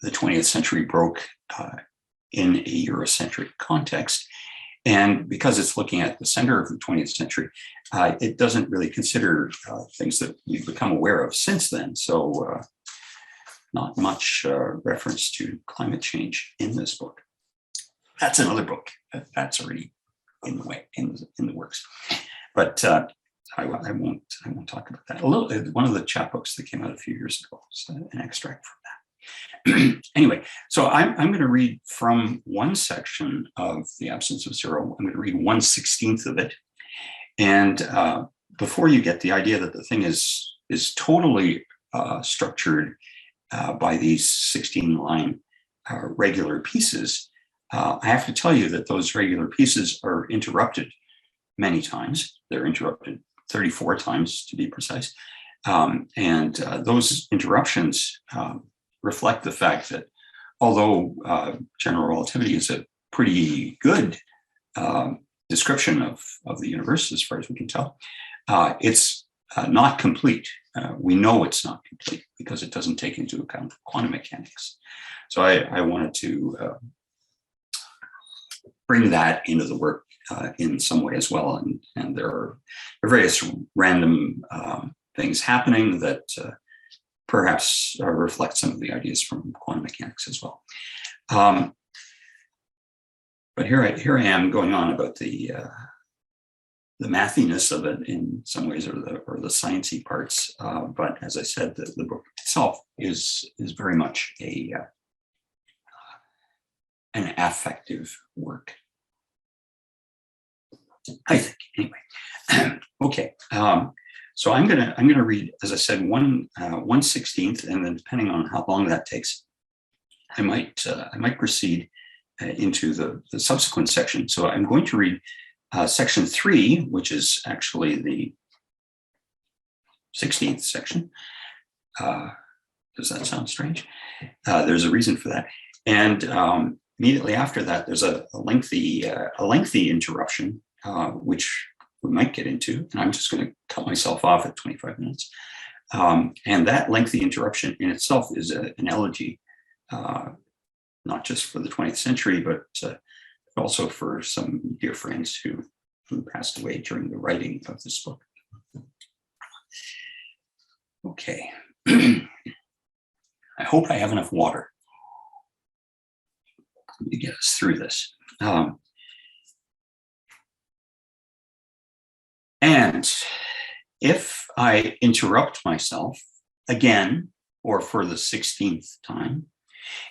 the 20th century broke in a Eurocentric context. And because it's looking at the center of the 20th century, it doesn't really consider things that we've become aware of since then. So not much reference to climate change in this book. That's another book that's already in the way, in the works. But I won't talk about that. One of the chapbooks that came out a few years ago was an extract from that. Anyway, so I'm going to read from one section of The Absence of Zero. I'm going to read 1/16 of it. And before you get the idea that the thing is totally structured by these 16-line regular pieces, I have to tell you that those regular pieces are interrupted many times. They're interrupted 34 times, to be precise. And those interruptions reflect the fact that although general relativity is a pretty good description of the universe, as far as we can tell, it's not complete. We know it's not complete because it doesn't take into account quantum mechanics. So I wanted to bring that into the work in some way as well. And there are various random things happening that perhaps reflect some of the ideas from quantum mechanics as well. But here I am going on about the mathiness of it in some ways, or the sciencey parts. But as I said, the book itself is very much an affective work, I think. Anyway, okay. So I'm gonna read, as I said, 1/16, and then depending on how long that takes, I might proceed into the subsequent section. So I'm going to read section 3, which is actually the 16th section. Does that sound strange? There's a reason for that. And immediately after that, there's a lengthy interruption, which we might get into, and I'm just going to cut myself off at 25 minutes. And that lengthy interruption in itself is an elegy, not just for the 20th century, but also for some dear friends who passed away during the writing of this book. Okay. I hope I have enough water to get us through this. And if I interrupt myself again, or for the 16th time,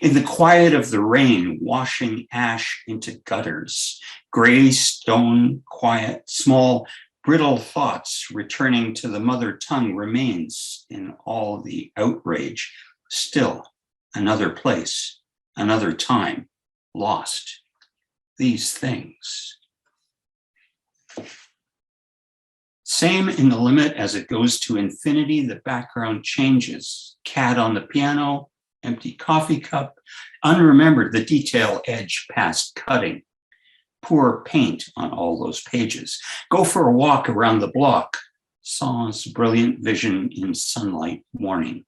in the quiet of the rain, washing ash into gutters, gray stone quiet, small brittle thoughts returning to the mother tongue remains in all the outrage, still another place, another time, lost. These things. Same in the limit as it goes to infinity, the background changes. Cat on the piano, empty coffee cup, unremembered the detail edge past cutting. Poor paint on all those pages. Go for a walk around the block. Sans brilliant vision in sunlight morning.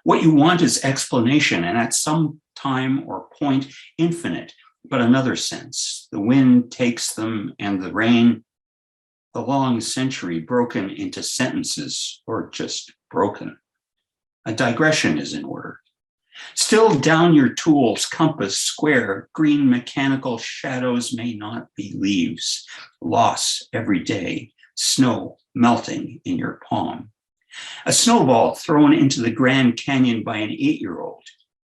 What you want is explanation, and at some time or point, infinite, but another sense. The wind takes them and the rain, the long century broken into sentences, or just broken. A digression is in order. Still down your tools, compass, square, green mechanical shadows may not be leaves. Loss every day, snow melting in your palm. A snowball thrown into the Grand Canyon by an 8-year-old,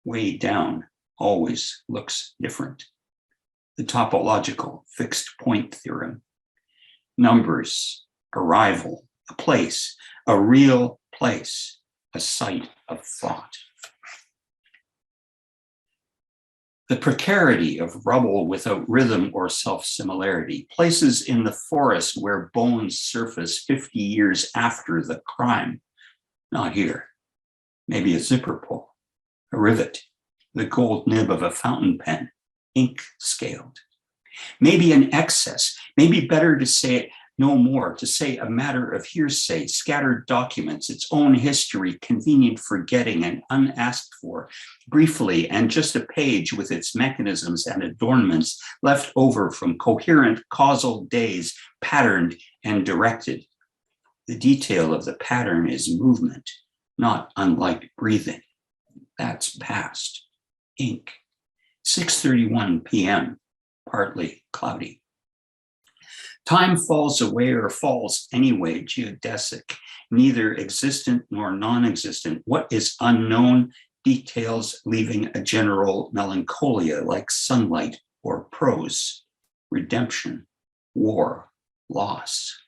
way down, always looks different. The topological fixed point theorem. Numbers, arrival, a place, a real place, a site of thought. The precarity of rubble without rhythm or self-similarity, places in the forest where bones surface 50 years after the crime. Not here. Maybe a zipper pull, a rivet, the gold nib of a fountain pen, ink scaled. Maybe an excess, maybe better to say it no more, to say a matter of hearsay, scattered documents, its own history, convenient forgetting and unasked for, briefly, and just a page with its mechanisms and adornments left over from coherent causal days, patterned and directed. The detail of the pattern is movement, not unlike breathing. That's past. Ink. 6:31 p.m., partly cloudy. Time falls away or falls anyway, geodesic, neither existent nor non-existent. What is unknown, details leaving a general melancholia like sunlight or prose, redemption, war, loss.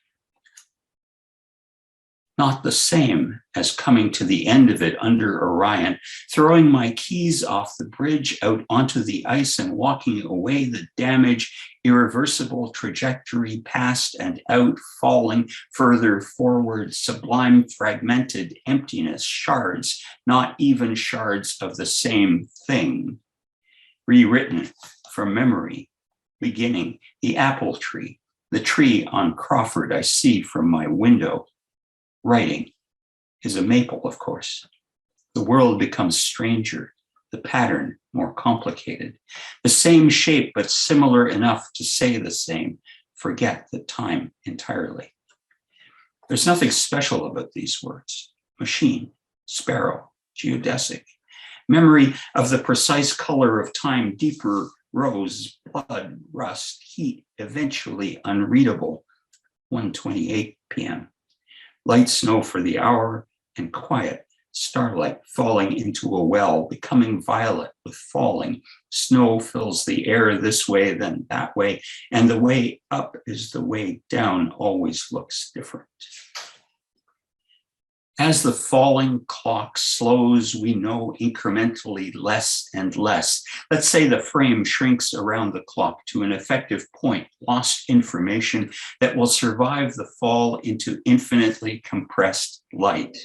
Not the same as coming to the end of it under Orion, throwing my keys off the bridge out onto the ice and walking away the damage, irreversible trajectory past and out, falling further forward, sublime fragmented emptiness, shards, not even shards of the same thing. Rewritten from memory, beginning the apple tree, the tree on Crawford I see from my window. Writing is a maple, of course. The world becomes stranger, the pattern more complicated. The same shape, but similar enough to say the same. Forget the time entirely. There's nothing special about these words. Machine, sparrow, geodesic. Memory of the precise color of time, deeper rose, blood, rust, heat, eventually unreadable. 1:28 p.m. Light snow for the hour and quiet, starlight falling into a well, becoming violet with falling. Snow fills the air this way, then that way, and the way up is the way down always looks different. As the falling clock slows, we know incrementally less and less. Let's say the frame shrinks around the clock to an effective point, lost information that will survive the fall into infinitely compressed light.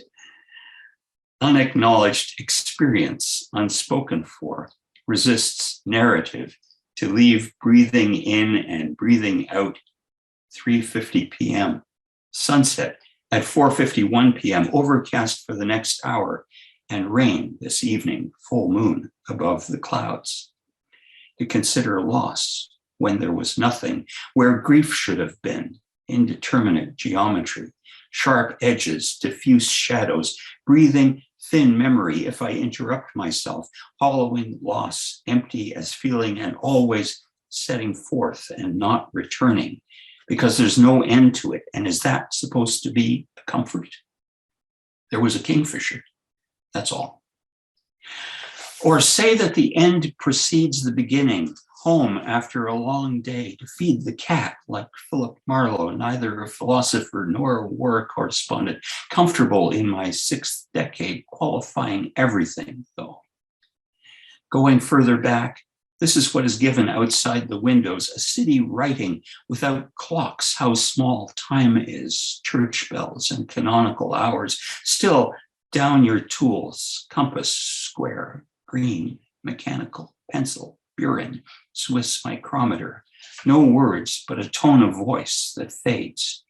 Unacknowledged experience, unspoken for, resists narrative to leave breathing in and breathing out. 3:50 p.m. Sunset at 4:51 p.m., overcast for the next hour, and rain this evening, full moon above the clouds. To consider loss when there was nothing, where grief should have been, indeterminate geometry, sharp edges, diffuse shadows, breathing thin memory if I interrupt myself, hollowing loss, empty as feeling and always setting forth and not returning, because there's no end to it. And is that supposed to be a comfort? There was a kingfisher, that's all. Or say that the end precedes the beginning, home after a long day to feed the cat like Philip Marlowe, neither a philosopher nor a war correspondent, comfortable in my 6th decade, qualifying everything though. Going further back, this is what is given outside the windows, a city writing without clocks, how small time is, church bells and canonical hours. Still, down your tools, compass, square, green, mechanical, pencil, burin, Swiss micrometer. No words, but a tone of voice that fades.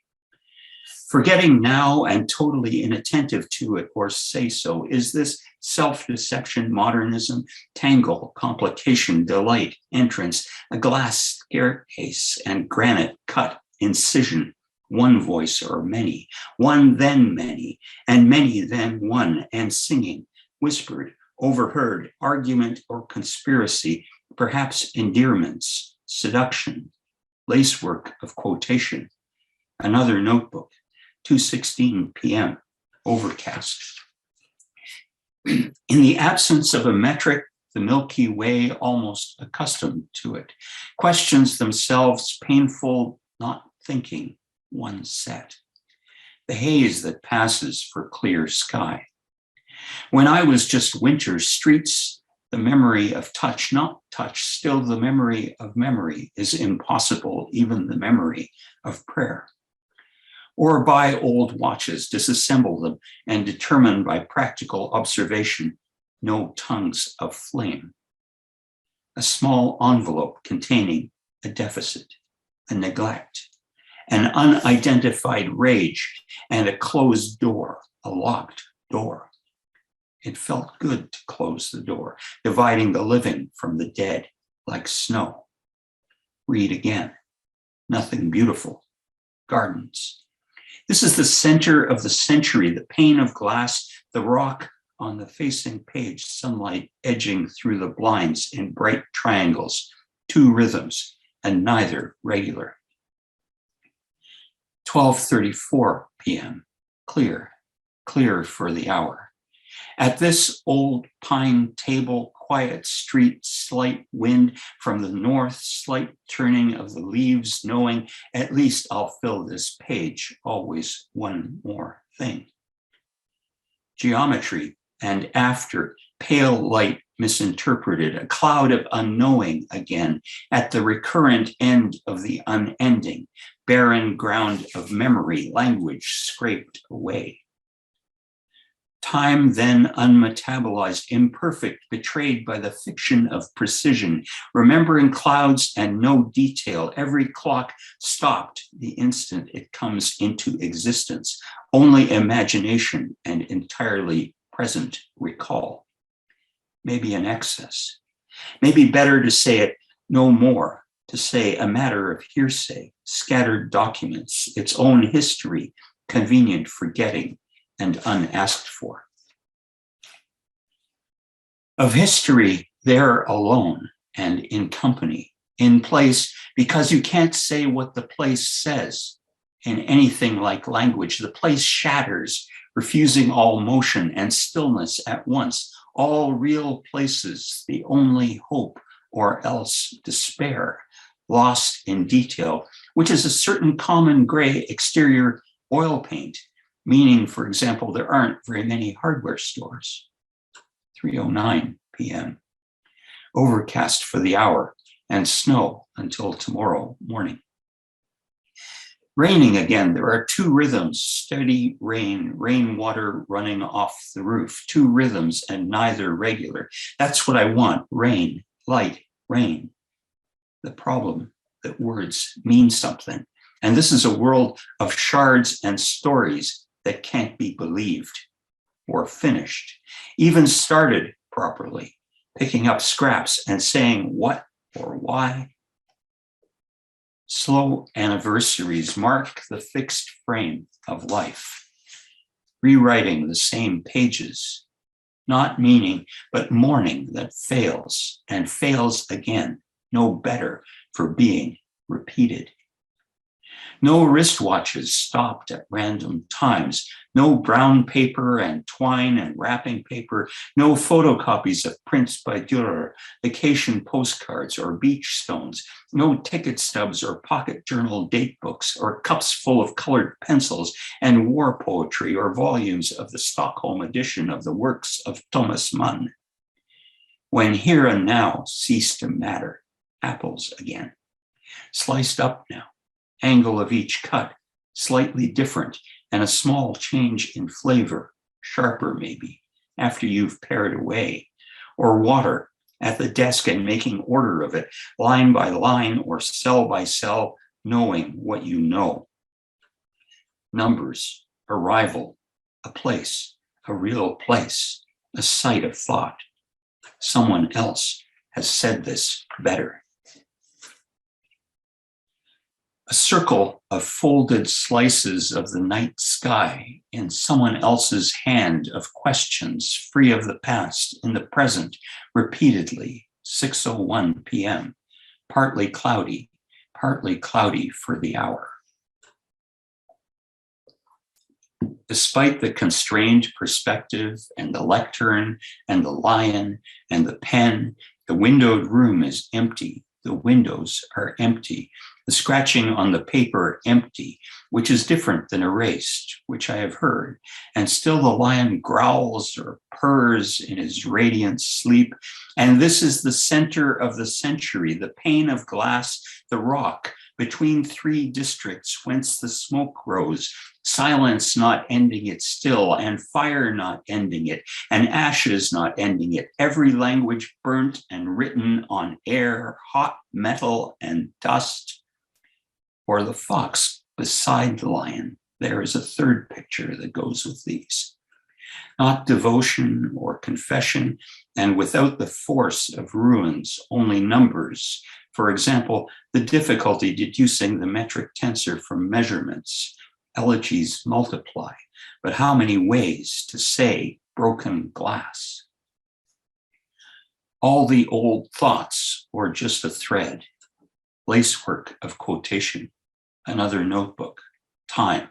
Forgetting now and totally inattentive to it, or say so, is this self-deception, modernism, tangle, complication, delight, entrance, a glass staircase and granite cut, incision, one voice or many, one then many, and many then one, and singing, whispered, overheard, argument or conspiracy, perhaps endearments, seduction, lacework of quotation, another notebook, 2:16 p.m., overcast. In the absence of a metric, the Milky Way, almost accustomed to it, questions themselves painful, not thinking, one set. The haze that passes for clear sky. When I was just winter, streets, the memory of touch, not touch, still the memory of memory is impossible, even the memory of prayer. Or buy old watches, disassemble them, and determine by practical observation, no tongues of flame a small envelope containing a deficit, a neglect, an unidentified rage, and a closed door, a locked door. It felt good to close the door, dividing the living from the dead like snow. Read again. Nothing beautiful. Gardens. This is the center of the century, the pane of glass, the rock on the facing page, sunlight edging through the blinds in bright triangles, two rhythms, and neither regular. 12:34 p.m. Clear, clear for the hour. At this old pine table, quiet street, slight wind from the north, slight turning of the leaves, knowing at least I'll fill this page, always one more thing. Geometry and after, pale light misinterpreted, a cloud of unknowing again, at the recurrent end of the unending, barren ground of memory, language scraped away. Time then unmetabolized, imperfect, betrayed by the fiction of precision, remembering clouds and no detail. Every clock stopped the instant it comes into existence, only imagination and entirely present recall. Maybe an excess. Maybe better to say it no more, to say a matter of hearsay, scattered documents, its own history, convenient forgetting, and unasked for. Of history, there alone and in company, in place, because you can't say what the place says in anything like language. The place shatters, refusing all motion and stillness at once, all real places, the only hope or else despair, lost in detail, which is a certain common gray exterior oil paint, meaning, for example, there aren't very many hardware stores. 3:09 p.m. Overcast for the hour and snow until tomorrow morning. Raining again, there are two rhythms, steady rain, rainwater running off the roof, two rhythms and neither regular. That's what I want, rain, light, rain. The problem that words mean something. And this is a world of shards and stories that can't be believed or finished, even started properly, picking up scraps and saying what or why. Slow anniversaries mark the fixed frame of life, rewriting the same pages, not meaning, but mourning that fails and fails again, no better for being repeated. No wristwatches stopped at random times, no brown paper and twine and wrapping paper, no photocopies of prints by Dürer, vacation postcards or beach stones, no ticket stubs or pocket journal date books or cups full of colored pencils and war poetry or volumes of the Stockholm edition of the works of Thomas Mann. When here and now cease to matter, apples again, sliced up now. Angle of each cut, slightly different, and a small change in flavor, sharper maybe, after you've pared away, or water at the desk and making order of it, line by line or cell by cell, knowing what you know. Numbers, arrival, a place, a real place, a site of thought. Someone else has said this better. A circle of folded slices of the night sky in someone else's hand of questions free of the past in the present, repeatedly, 6:01 p.m., partly cloudy for the hour. Despite the constrained perspective and the lectern and the lion and the pen, the windowed room is empty. The windows are empty. The scratching on the paper empty, which is different than erased, which I have heard. And still the lion growls or purrs in his radiant sleep. And this is the center of the century, the pane of glass, the rock, between three districts whence the smoke rose, silence not ending it still, and fire not ending it, and ashes not ending it, every language burnt and written on air, hot metal and dust. Or the fox beside the lion. There is a third picture that goes with these. Not devotion or confession, and without the force of ruins, only numbers. For example, the difficulty deducing the metric tensor from measurements. Elegies multiply, but how many ways to say broken glass? All the old thoughts, or just a thread, lacework of quotation, another notebook, time,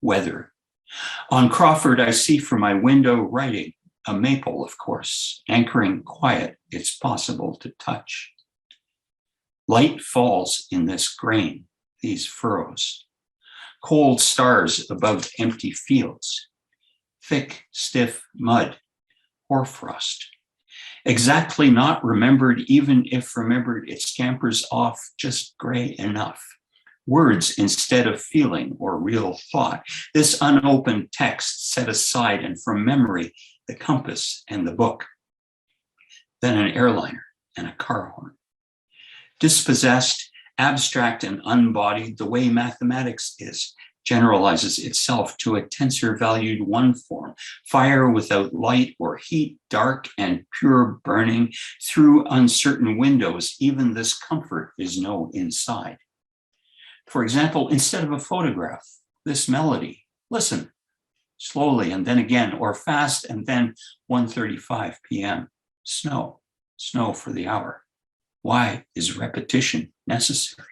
weather. On Crawford, I see from my window writing, a maple, of course, anchoring quiet, it's possible to touch. Light falls in this grain, these furrows. Cold stars above empty fields. Thick, stiff mud, hoarfrost. Exactly not remembered, even if remembered, it scampers off just gray enough. Words instead of feeling or real thought. This unopened text set aside, and from memory, the compass and the book. Then an airliner and a car horn. Dispossessed, abstract and unbodied, the way mathematics is, generalizes itself to a tensor-valued one form, fire without light or heat, dark and pure burning, through uncertain windows, even this comfort is no inside. For example, instead of a photograph, this melody, listen, slowly and then again, or fast and then 1:35 p.m. Snow, snow for the hour. Why is repetition necessary?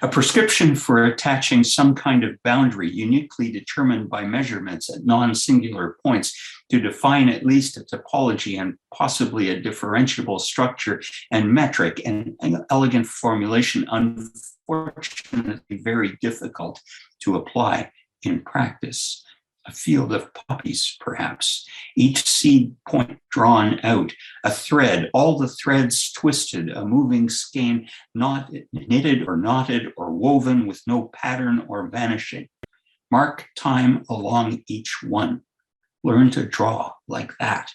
A prescription for attaching some kind of boundary uniquely determined by measurements at non-singular points to define at least a topology and possibly a differentiable structure and metric, and an elegant formulation, unfortunately very difficult to apply in practice. A field of poppies, perhaps, each seed point drawn out, a thread, all the threads twisted, a moving skein, not knitted or knotted or woven with no pattern or vanishing. Mark time along each one. Learn to draw like that.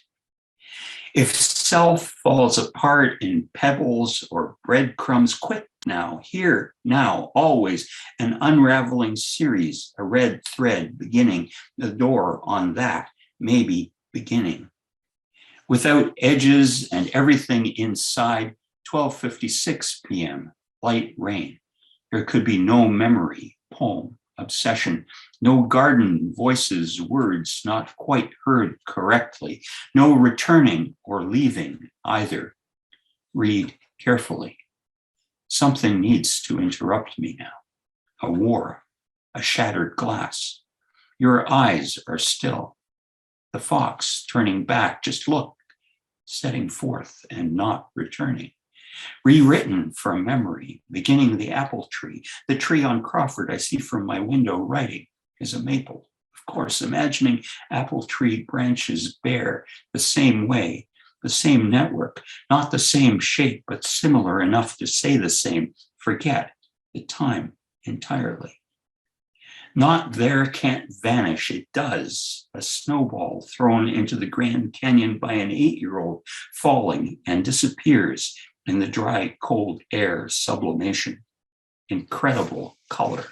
If self falls apart in pebbles or breadcrumbs, quick now, here, now, always, an unraveling series, a red thread beginning, the door on that, maybe beginning. Without edges and everything inside, 12:56 p.m., light rain. There could be no memory, poem, obsession, no garden voices, words not quite heard correctly, no returning or leaving either. Read carefully. Something needs to interrupt me now. A war, a shattered glass. Your eyes are still. The fox turning back, just look, setting forth and not returning. Rewritten from memory, beginning the apple tree. The tree on Crawford I see from my window writing is a maple. Of course, imagining apple tree branches bare the same way, the same network, not the same shape, but similar enough to say the same. Forget the time entirely. Not there can't vanish, it does. A snowball thrown into the Grand Canyon by an 8-year-old, falling and disappears in the dry, cold air sublimation. Incredible color.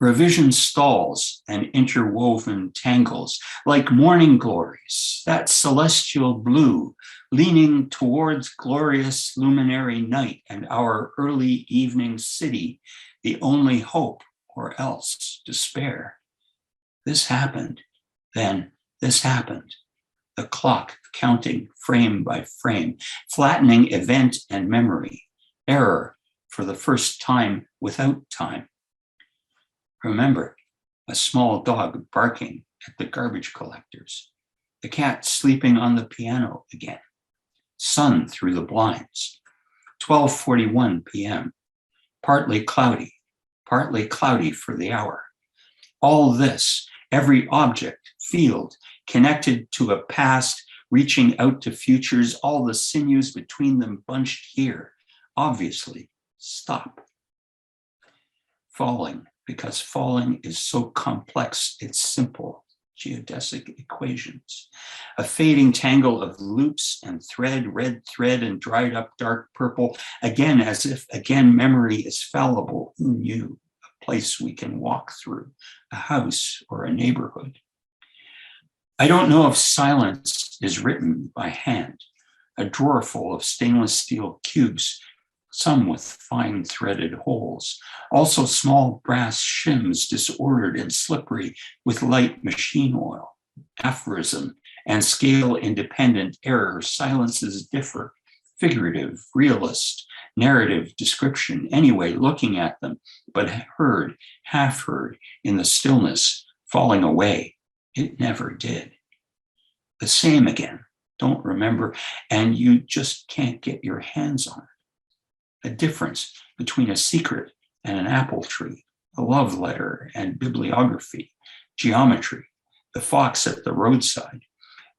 Revision stalls and interwoven tangles, like morning glories, that celestial blue, leaning towards glorious luminary night and our early evening city, the only hope or else despair. This happened, then this happened. The clock counting frame by frame, flattening event and memory, error for the first time without time. Remember, a small dog barking at the garbage collectors, the cat sleeping on the piano again, sun through the blinds, 12:41 p.m., partly cloudy for the hour. All this, every object, field, connected to a past, reaching out to futures, all the sinews between them bunched here, obviously, stop. falling, because falling is so complex, it's simple. Geodesic equations, a fading tangle of loops and thread, red thread and dried up dark purple, again, as if again memory is fallible. Who knew? A place we can walk through, a house or a neighborhood. I don't know if silence is written by hand, a drawer full of stainless steel cubes, some with fine threaded holes, also small brass shims disordered and slippery with light machine oil, aphorism and scale independent error, silences differ, figurative, realist, narrative, description, anyway, looking at them, but heard, half heard in the stillness, falling away. It never did. The same again, don't remember, and you just can't get your hands on it. A difference between a secret and an apple tree, a love letter and bibliography, geometry, the fox at the roadside.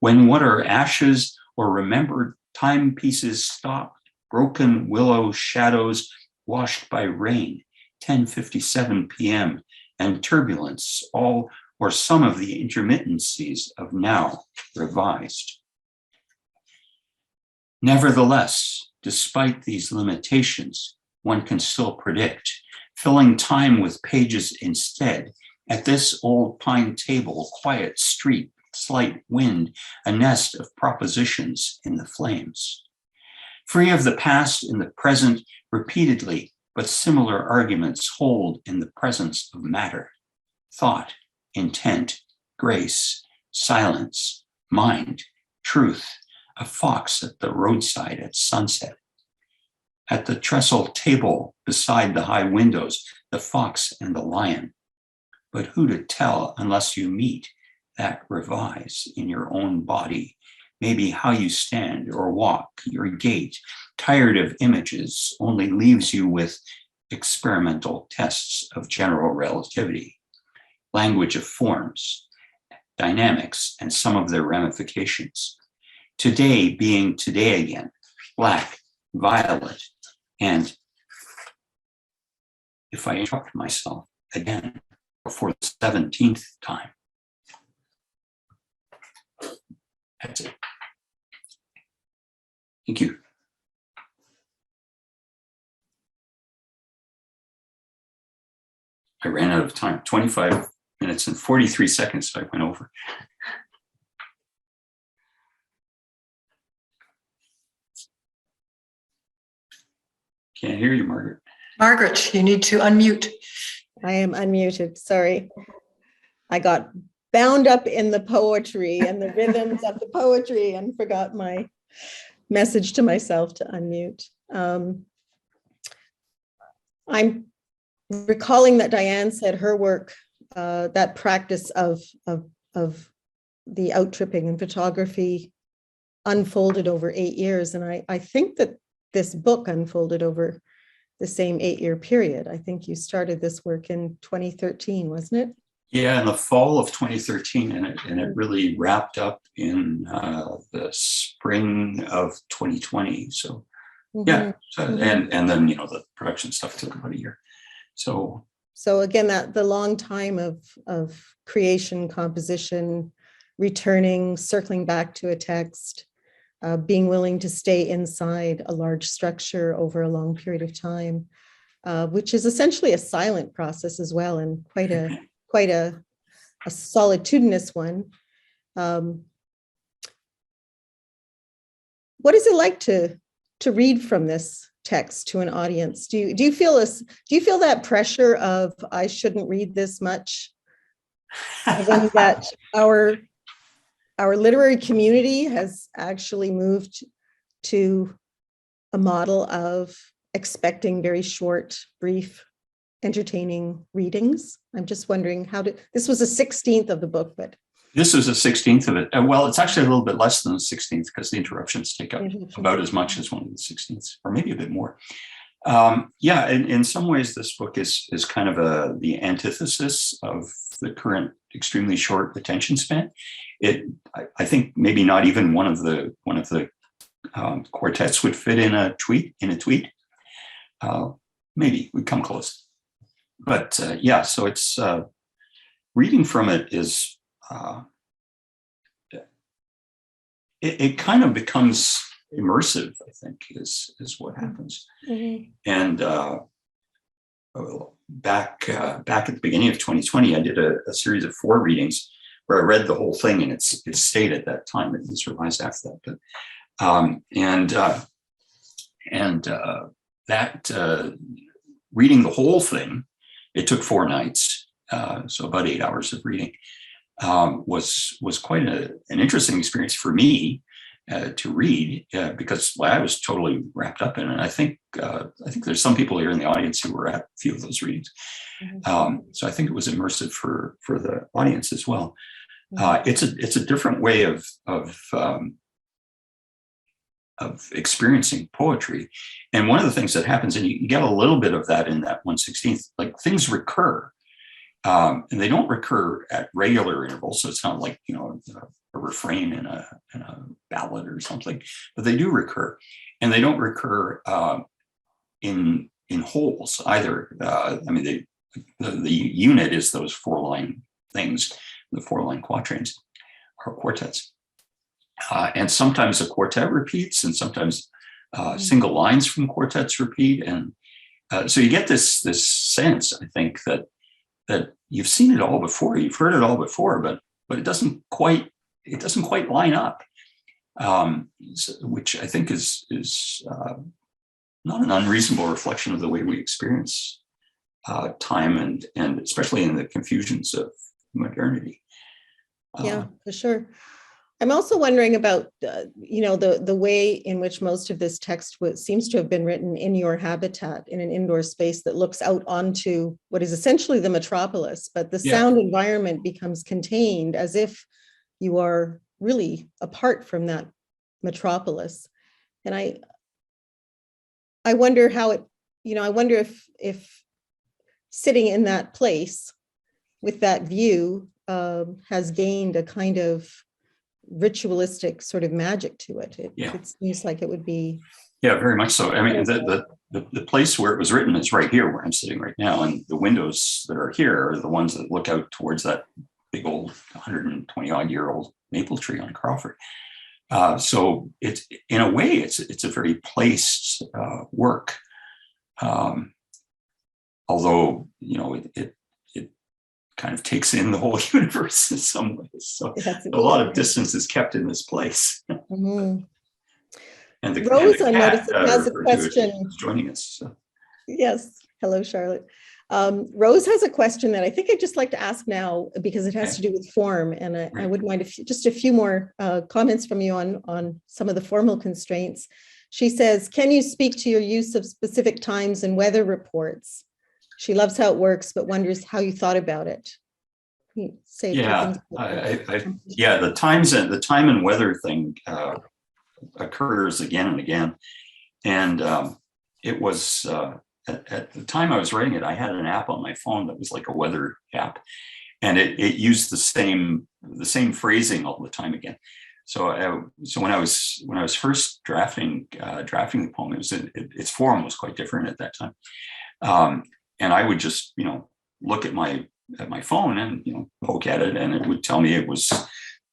When what are ashes or remembered timepieces stopped, broken willow shadows washed by rain, 10:57 p.m., and turbulence, all or some of the intermittencies of now revised. Nevertheless, despite these limitations, one can still predict, filling time with pages instead, at this old pine table, quiet street, slight wind, a nest of propositions in the flames. Free of the past in the present, repeatedly, but similar arguments hold in the presence of matter, thought, intent, grace, silence, mind, truth, a fox at the roadside at sunset. At the trestle table beside the high windows, the fox and the lion. But who to tell unless you meet that revise in your own body, maybe how you stand or walk, your gait, tired of images, only leaves you with experimental tests of general relativity, language of forms, dynamics, and some of their ramifications. Today being today again, black, violet, and if I interrupt myself again for the 17th time, that's it. Thank you. I ran out of time, 25 minutes and 43 seconds, so I went over. Can't hear you, Margaret. Margaret, you need to unmute. I am unmuted, sorry. I got bound up in the poetry and the rhythms of the poetry and forgot my message to myself to unmute. I'm recalling that Diane said her work, that practice of the outtripping in photography unfolded over 8 years. And I think that this book unfolded over the same 8-year period. I think you started this work in 2013, wasn't it? Yeah, in the fall of 2013, and it really wrapped up in the spring of 2020. So yeah, so, and then the production stuff took about a year. So again, that the long time of creation, composition, returning, circling back to a text, being willing to stay inside a large structure over a long period of time, which is essentially a silent process as well, and quite a solitudinous one. What is it like to read from this text to an audience? Do you feel that pressure of I shouldn't read this much? That our literary community has actually moved to a model of expecting very short, brief, entertaining readings. I'm just wondering this was a 16th of the book, but. This was a 16th of it. Well, it's actually a little bit less than the 16th because the interruptions take up about as much as one of the 16ths, or maybe a bit more. Yeah, in some ways, this book is kind of the antithesis of the current extremely short attention span. I think maybe not even one of the quartets would fit in a tweet. Maybe we'd come close. yeah, so it's reading from it is it kind of becomes immersive, I think, is what happens. Mm-hmm. And back at the beginning of 2020, I did a series of 4 readings where I read the whole thing, and it stayed at that time. It was revised after that, but reading the whole thing, it took 4 nights, so about 8 hours of reading. Was quite an interesting experience for me to read because I was totally wrapped up in it. I think there's some people here in the audience who were at a few of those readings, so I think it was immersive for the audience as well. It's a different way of experiencing poetry, and one of the things that happens, and you get a little bit of that in that 1/16, like things recur. And they don't recur at regular intervals, so it's not like a refrain in a ballad or something, but they do recur, and they don't recur in wholes either. I mean, the unit is those 4-line things, the 4-line quatrains or quartets, and sometimes a quartet repeats, and sometimes single lines from quartets repeat, and so you get this sense, I think, that you've seen it all before, you've heard it all before, but it doesn't quite line up, which I think is not an unreasonable reflection of the way we experience time, and especially in the confusions of modernity. Yeah, for sure. I'm also wondering about, the way in which most of this text seems to have been written in your habitat, in an indoor space that looks out onto what is essentially the metropolis, but the sound environment becomes contained as if you are really apart from that metropolis. And I wonder how it, I wonder if sitting in that place with that view has gained a kind of ritualistic sort of magic to it. It seems like it would be. Yeah, very much so. I mean, the place where it was written is right here where I'm sitting right now, and the windows that are here are the ones that look out towards that big old 120-odd-year-old maple tree on Crawford. So it's, in a way, it's a very placed work, although it kind of takes in the whole universe in some ways. So a lot of distance is kept in this place. Mm-hmm. And the Rose, cat, I noticed, has a question. Joining us. So. Yes. Hello, Charlotte. Rose has a question that I think I'd just like to ask now, because it has to do with form. And I wouldn't mind just a few more comments from you on some of the formal constraints. She says, can you speak to your use of specific times and weather reports? She loves how it works, but wonders how you thought about it. Can you say the time and weather thing occurs again and again. And it was, at the time I was writing it, I had an app on my phone that was like a weather app, and it used the same phrasing all the time again. So when I was first drafting the poem, its form was quite different at that time. And I would just, look at my phone and, poke at it, and it would tell me it was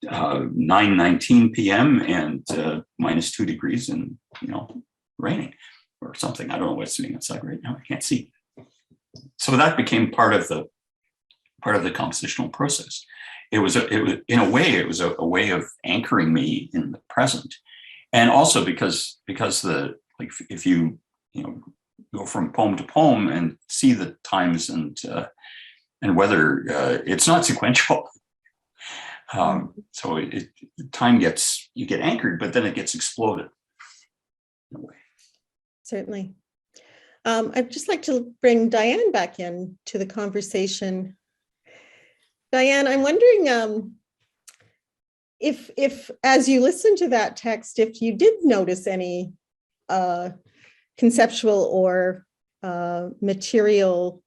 9:19 p.m. and -2 degrees and, raining or something. I don't know what's sitting outside right now. I can't see. So that became part of the compositional process. It was in a way a way of anchoring me in the present, and also because if you go from poem to poem and see the times and whether it's not sequential. So you get anchored, but then it gets exploded in a way. Certainly. I'd just like to bring Diane back in to the conversation. Diane, I'm wondering if as you listen to that text, if you did notice any conceptual or material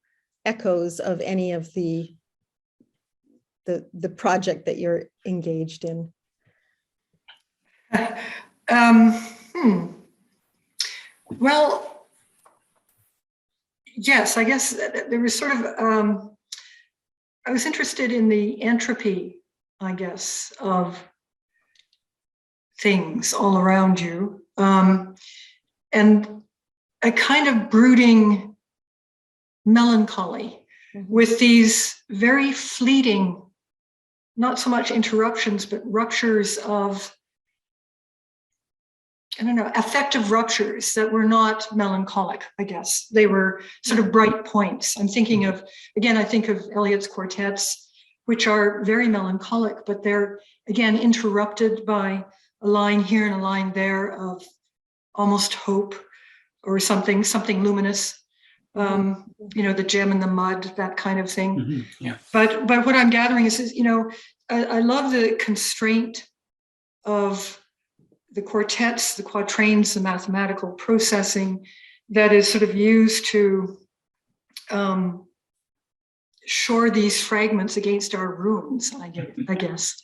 echoes of any of the project that you're engaged in. Well, yes, I guess there was sort of, I was interested in the entropy, I guess, of things all around you, and a kind of brooding melancholy with these very fleeting, not so much interruptions, but ruptures of, I don't know, affective ruptures that were not melancholic, I guess. They were sort of bright points. I'm thinking of, again, I think of Eliot's quartets, which are very melancholic, but they're, again, interrupted by a line here and a line there of almost hope or something luminous. The gem in the mud, that kind of thing. Yeah. But what I'm gathering is, I love the constraint of the quartets, the quatrains, the mathematical processing that is sort of used to shore these fragments against our ruins, I guess,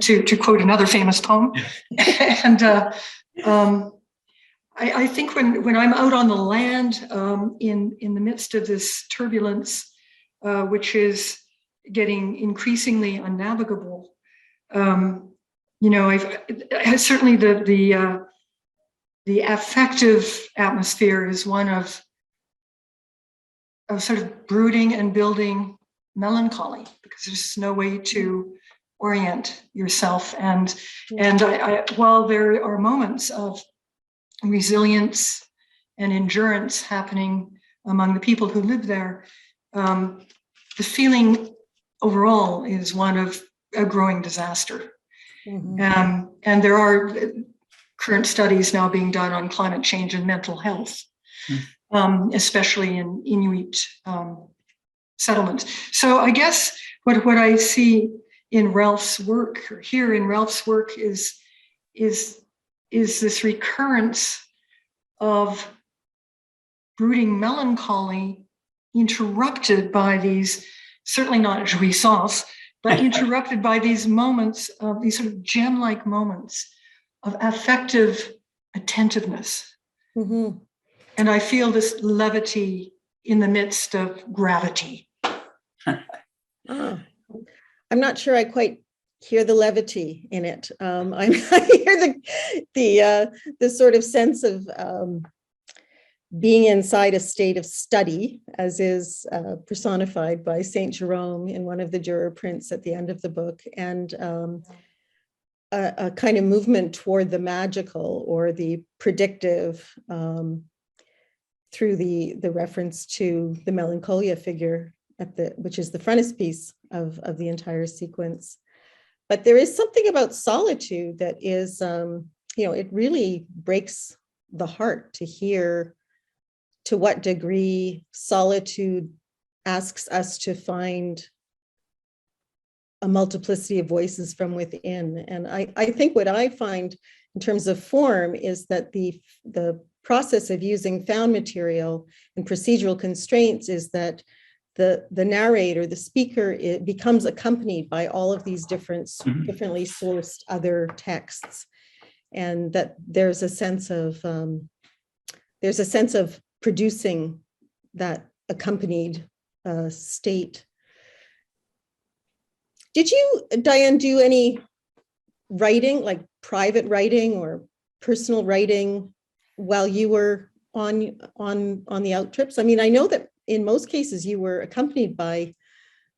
to quote another famous poem. And I think when I'm out on the land in the midst of this turbulence, which is getting increasingly unnavigable, certainly the affective atmosphere is one of sort of brooding and building melancholy, because there's no way to orient yourself. And while there are moments of resilience and endurance happening among the people who live there, the feeling overall is one of a growing disaster. And there are current studies now being done on climate change and mental health, especially in Inuit settlements. So I guess what I see in Ralph's work, or here in Ralph's work, is this recurrence of brooding melancholy, interrupted by these, certainly not jouissance, but interrupted by these moments of these sort of gem-like moments of affective attentiveness. And I feel this levity in the midst of gravity. I'm not sure I quite hear the levity in it. I hear the sort of sense of being inside a state of study, as is personified by Saint Jerome in one of the Dürer prints at the end of the book, and a kind of movement toward the magical or the predictive through the reference to the Melancholia figure which is the frontispiece of the entire sequence. But there is something about solitude that is, it really breaks the heart to hear to what degree solitude asks us to find a multiplicity of voices from within. And I think what I find in terms of form is that the process of using found material and procedural constraints is that the narrator, the speaker, it becomes accompanied by all of these differently sourced other texts, and that there's a sense of producing that accompanied state. Did you, Diane, do any writing, like private writing or personal writing, while you were on the out trips? I mean, I know that in most cases you were accompanied by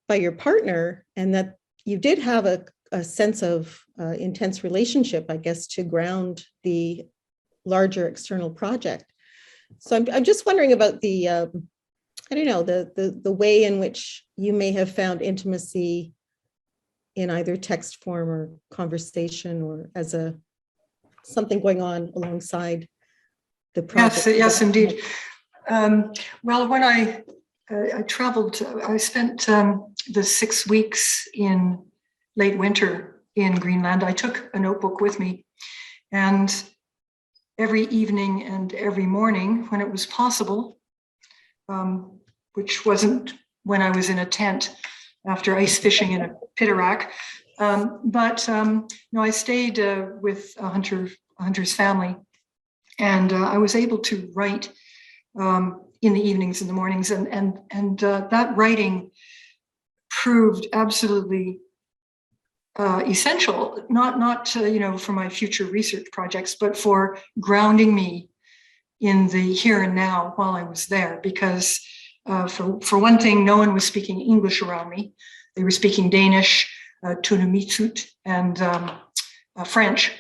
your partner, and that you did have a sense of intense relationship, I guess, to ground the larger external project. So I'm just wondering about the way in which you may have found intimacy in either text form or conversation, or as something going on alongside the project. Yes, indeed. Well, when I traveled, I spent the 6 weeks in late winter in Greenland. I took a notebook with me, and every evening and every morning when it was possible, which wasn't when I was in a tent after ice fishing in a pitarack, but I stayed with a hunter's family, and I was able to write in the evenings and the mornings, and that writing proved absolutely essential, not for my future research projects, but for grounding me in the here and now while I was there. Because for one thing, no one was speaking English around me. They were speaking Danish, Tunumitsut, and French,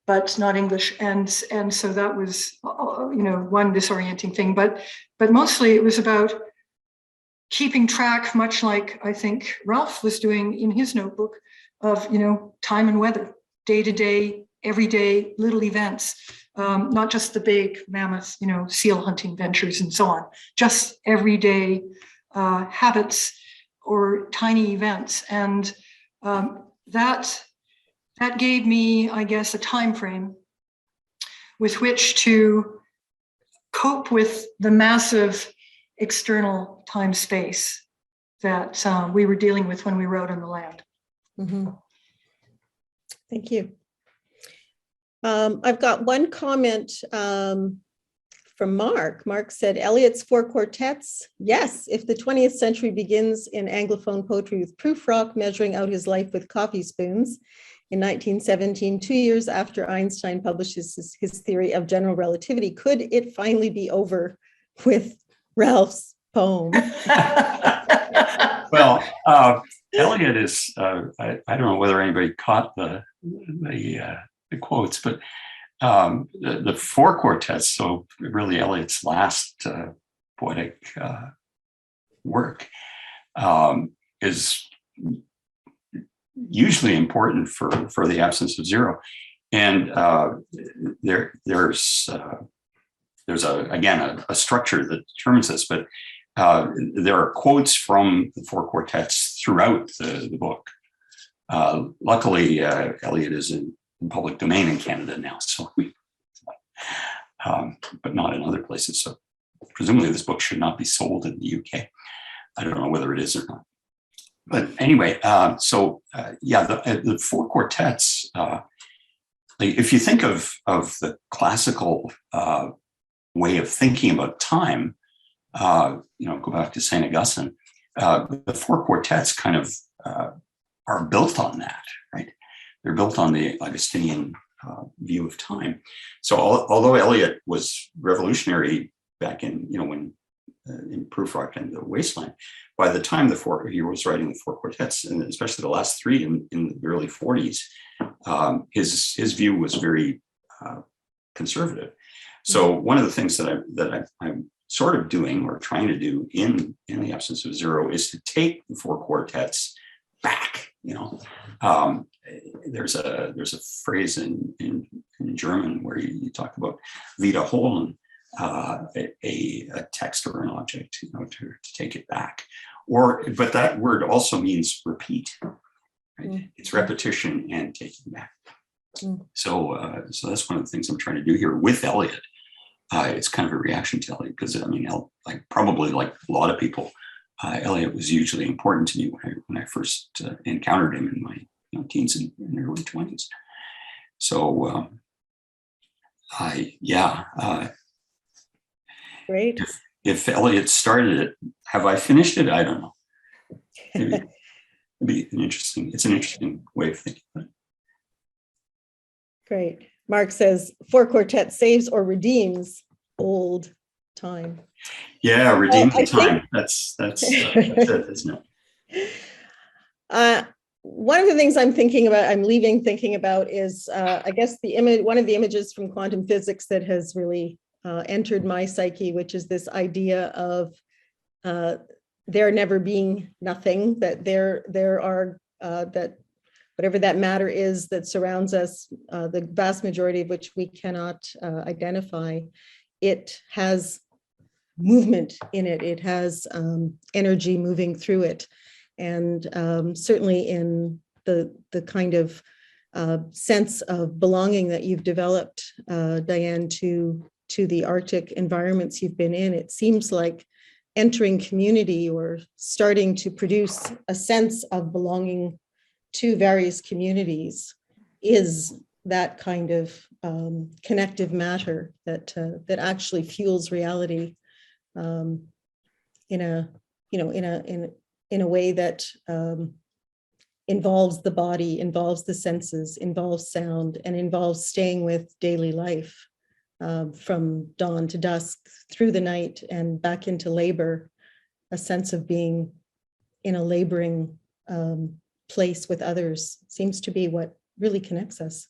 but not English. And so that was, one disorienting thing. But mostly it was about keeping track, much like I think Ralph was doing in his notebook, of time and weather, day to day, everyday little events, not just the big mammoth, seal hunting ventures and so on, just everyday habits or tiny events. And that gave me, I guess, a time frame with which to cope with the massive external time space that we were dealing with when we were out on the land. Mm-hmm. Thank you. I've got one comment from Mark. Mark said, Eliot's 4 quartets. Yes, if the 20th century begins in Anglophone poetry with Prufrock measuring out his life with coffee spoons in 1917, 2 years after Einstein publishes his theory of general relativity, could it finally be over with Ralph's poem? Well, Eliot is, I don't know whether anybody caught the quotes, but the 4 quartets, so really Eliot's last poetic work, is usually important for the absence of zero. And there's again a structure that determines this, but there are quotes from the 4 quartets throughout the book. Luckily, Eliot is in public domain in Canada now, so but not in other places. So presumably this book should not be sold in the UK. I don't know whether it is or not. But anyway, the 4 quartets, if you think of the classical way of thinking about time, go back to St. Augustine, the 4 quartets kind of are built on that, right? They're built on the Augustinian view of time. So although Eliot was revolutionary back in, when in Prufrock and the Wasteland, by the time he was writing the 4 quartets, and especially the last 3 in the early 40s, his view was very conservative. So one of the things that I'm sort of doing or trying to do in the absence of zero is to take the 4 quartets back. There's a phrase in German where you talk about wiederholen, a text or an object, to take it back. But that word also means repeat, right? Mm. It's repetition and taking back. Mm. So that's one of the things I'm trying to do here with Eliot. It's kind of a reaction to Eliot because probably like a lot of people, Eliot was hugely important to me when I first encountered him in my teens and early 20s. So great. If Eliot started it, have I finished it? I don't know. Maybe it'd be it's an interesting way of thinking about it. Great. Mark says 4 quartet saves or redeems old time. Yeah, redeem the time. That's it, isn't it? One of the things I'm thinking about is, I guess one of the images from quantum physics that has really entered my psyche, which is this idea of there never being nothing, that there are that whatever that matter is that surrounds us, the vast majority of which we cannot identify, it has movement in it. It has energy moving through it. And certainly in the kind of sense of belonging that you've developed, Diane, to the Arctic environments you've been in, it seems like entering community or starting to produce a sense of belonging to various communities is that kind of connective matter that actually fuels reality in a, you know, in a way that involves the body, involves the senses, involves sound, and involves staying with daily life from dawn to dusk, through the night, and back into labor. A sense of being in a laboring place with others seems to be what really connects us.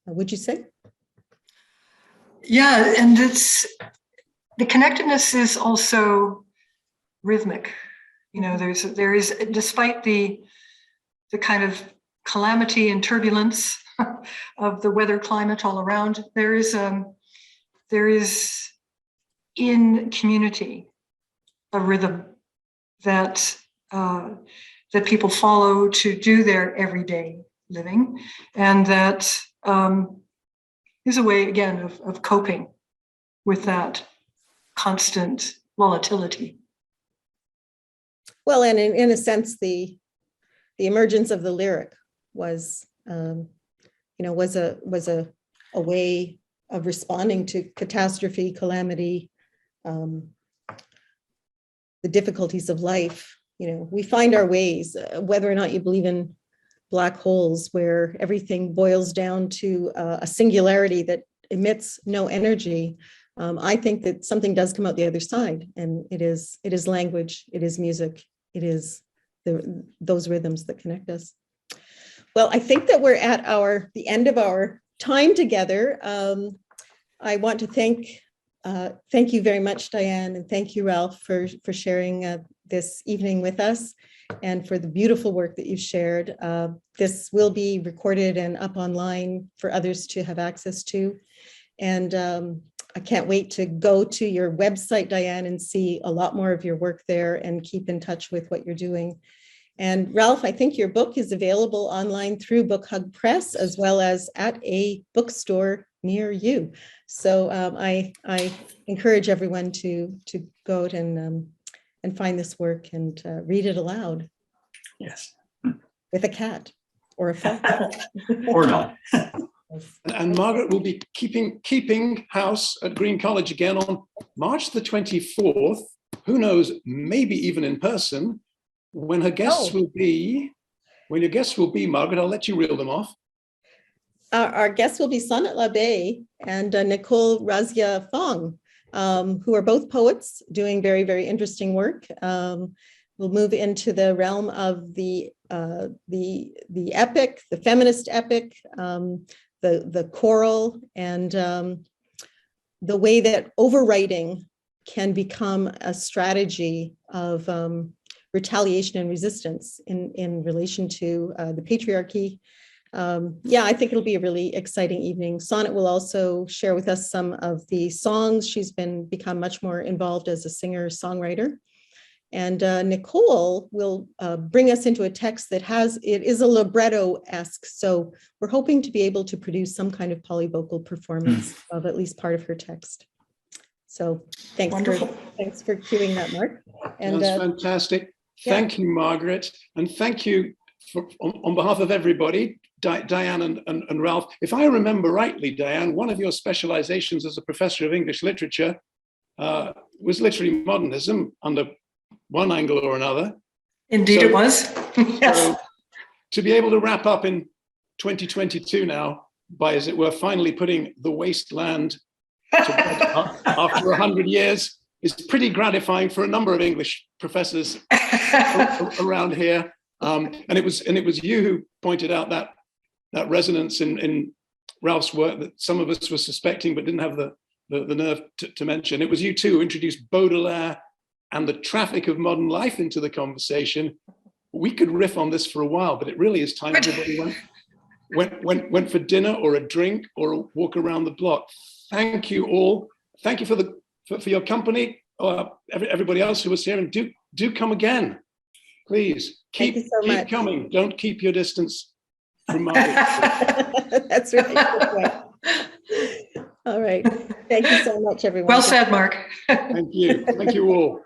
Would you say? Yeah, and the connectedness is also rhythmic. You know, there is, despite the kind of calamity and turbulence of the weather climate all around, there is in community a rhythm that that people follow to do their everyday living, and that is a way, again, of coping with that constant volatility. Well, and in a sense, the emergence of the lyric was, was a way of responding to catastrophe, calamity, the difficulties of life. You know, we find our ways, whether or not you believe in black holes, where everything boils down to a singularity that emits no energy. I think that something does come out the other side, and it is language, it is music, it is those rhythms that connect us. Well, I think that we're at the end of our time together. I want to thank you very much, Diane, and thank you, Ralph, for sharing this evening with us, and for the beautiful work that you've shared. This will be recorded and up online for others to have access to. And I can't wait to go to your website, Diane, and see a lot more of your work there and keep in touch with what you're doing. And Ralph, I think your book is available online through Book Hug Press, as well as at a bookstore near you. So I encourage everyone to go out and find this work and read it aloud. Yes. With a cat or a fox. Or not. And Margaret will be keeping house at Green College again on March the 24th. Who knows, maybe even in person, when her guests will be. When your guests will be, Margaret, I'll let you reel them off. Our guests will be Sonnet Labbé and Nicole Razia Fong, who are both poets doing very, very interesting work. We'll move into the realm of the epic, the feminist epic, the choral, and the way that overwriting can become a strategy of retaliation and resistance in relation to the patriarchy. Yeah, I think it'll be a really exciting evening. Sonnet will also share with us some of the songs. She's become much more involved as a singer-songwriter. And Nicole will bring us into a text that it is a libretto-esque. So we're hoping to be able to produce some kind of polyvocal performance of at least part of her text. So thanks for cueing that, Mark. And that's fantastic. Yeah. Thank you, Margaret. And thank you on behalf of everybody, Diane and Ralph. If I remember rightly, Diane, one of your specializations as a professor of English literature was literary modernism under one angle or another. Indeed, it was. Yes. So to be able to wrap up in 2022 now by, as it were, finally putting the wasteland to bed after 100 years is pretty gratifying for a number of English professors around here. And it was you who pointed out that resonance in Ralph's work that some of us were suspecting but didn't have the nerve to mention. It was you too who introduced Baudelaire and the traffic of modern life into the conversation. We could riff on this for a while, but it really is time everybody went for dinner or a drink or a walk around the block. Thank you all. Thank you for your company. Everybody else who was here, and do come again, please. Keep coming. Don't keep your distance from Margaret. That's right. All right. Thank you so much, everyone. Well said, Mark. Thank you. Thank you all.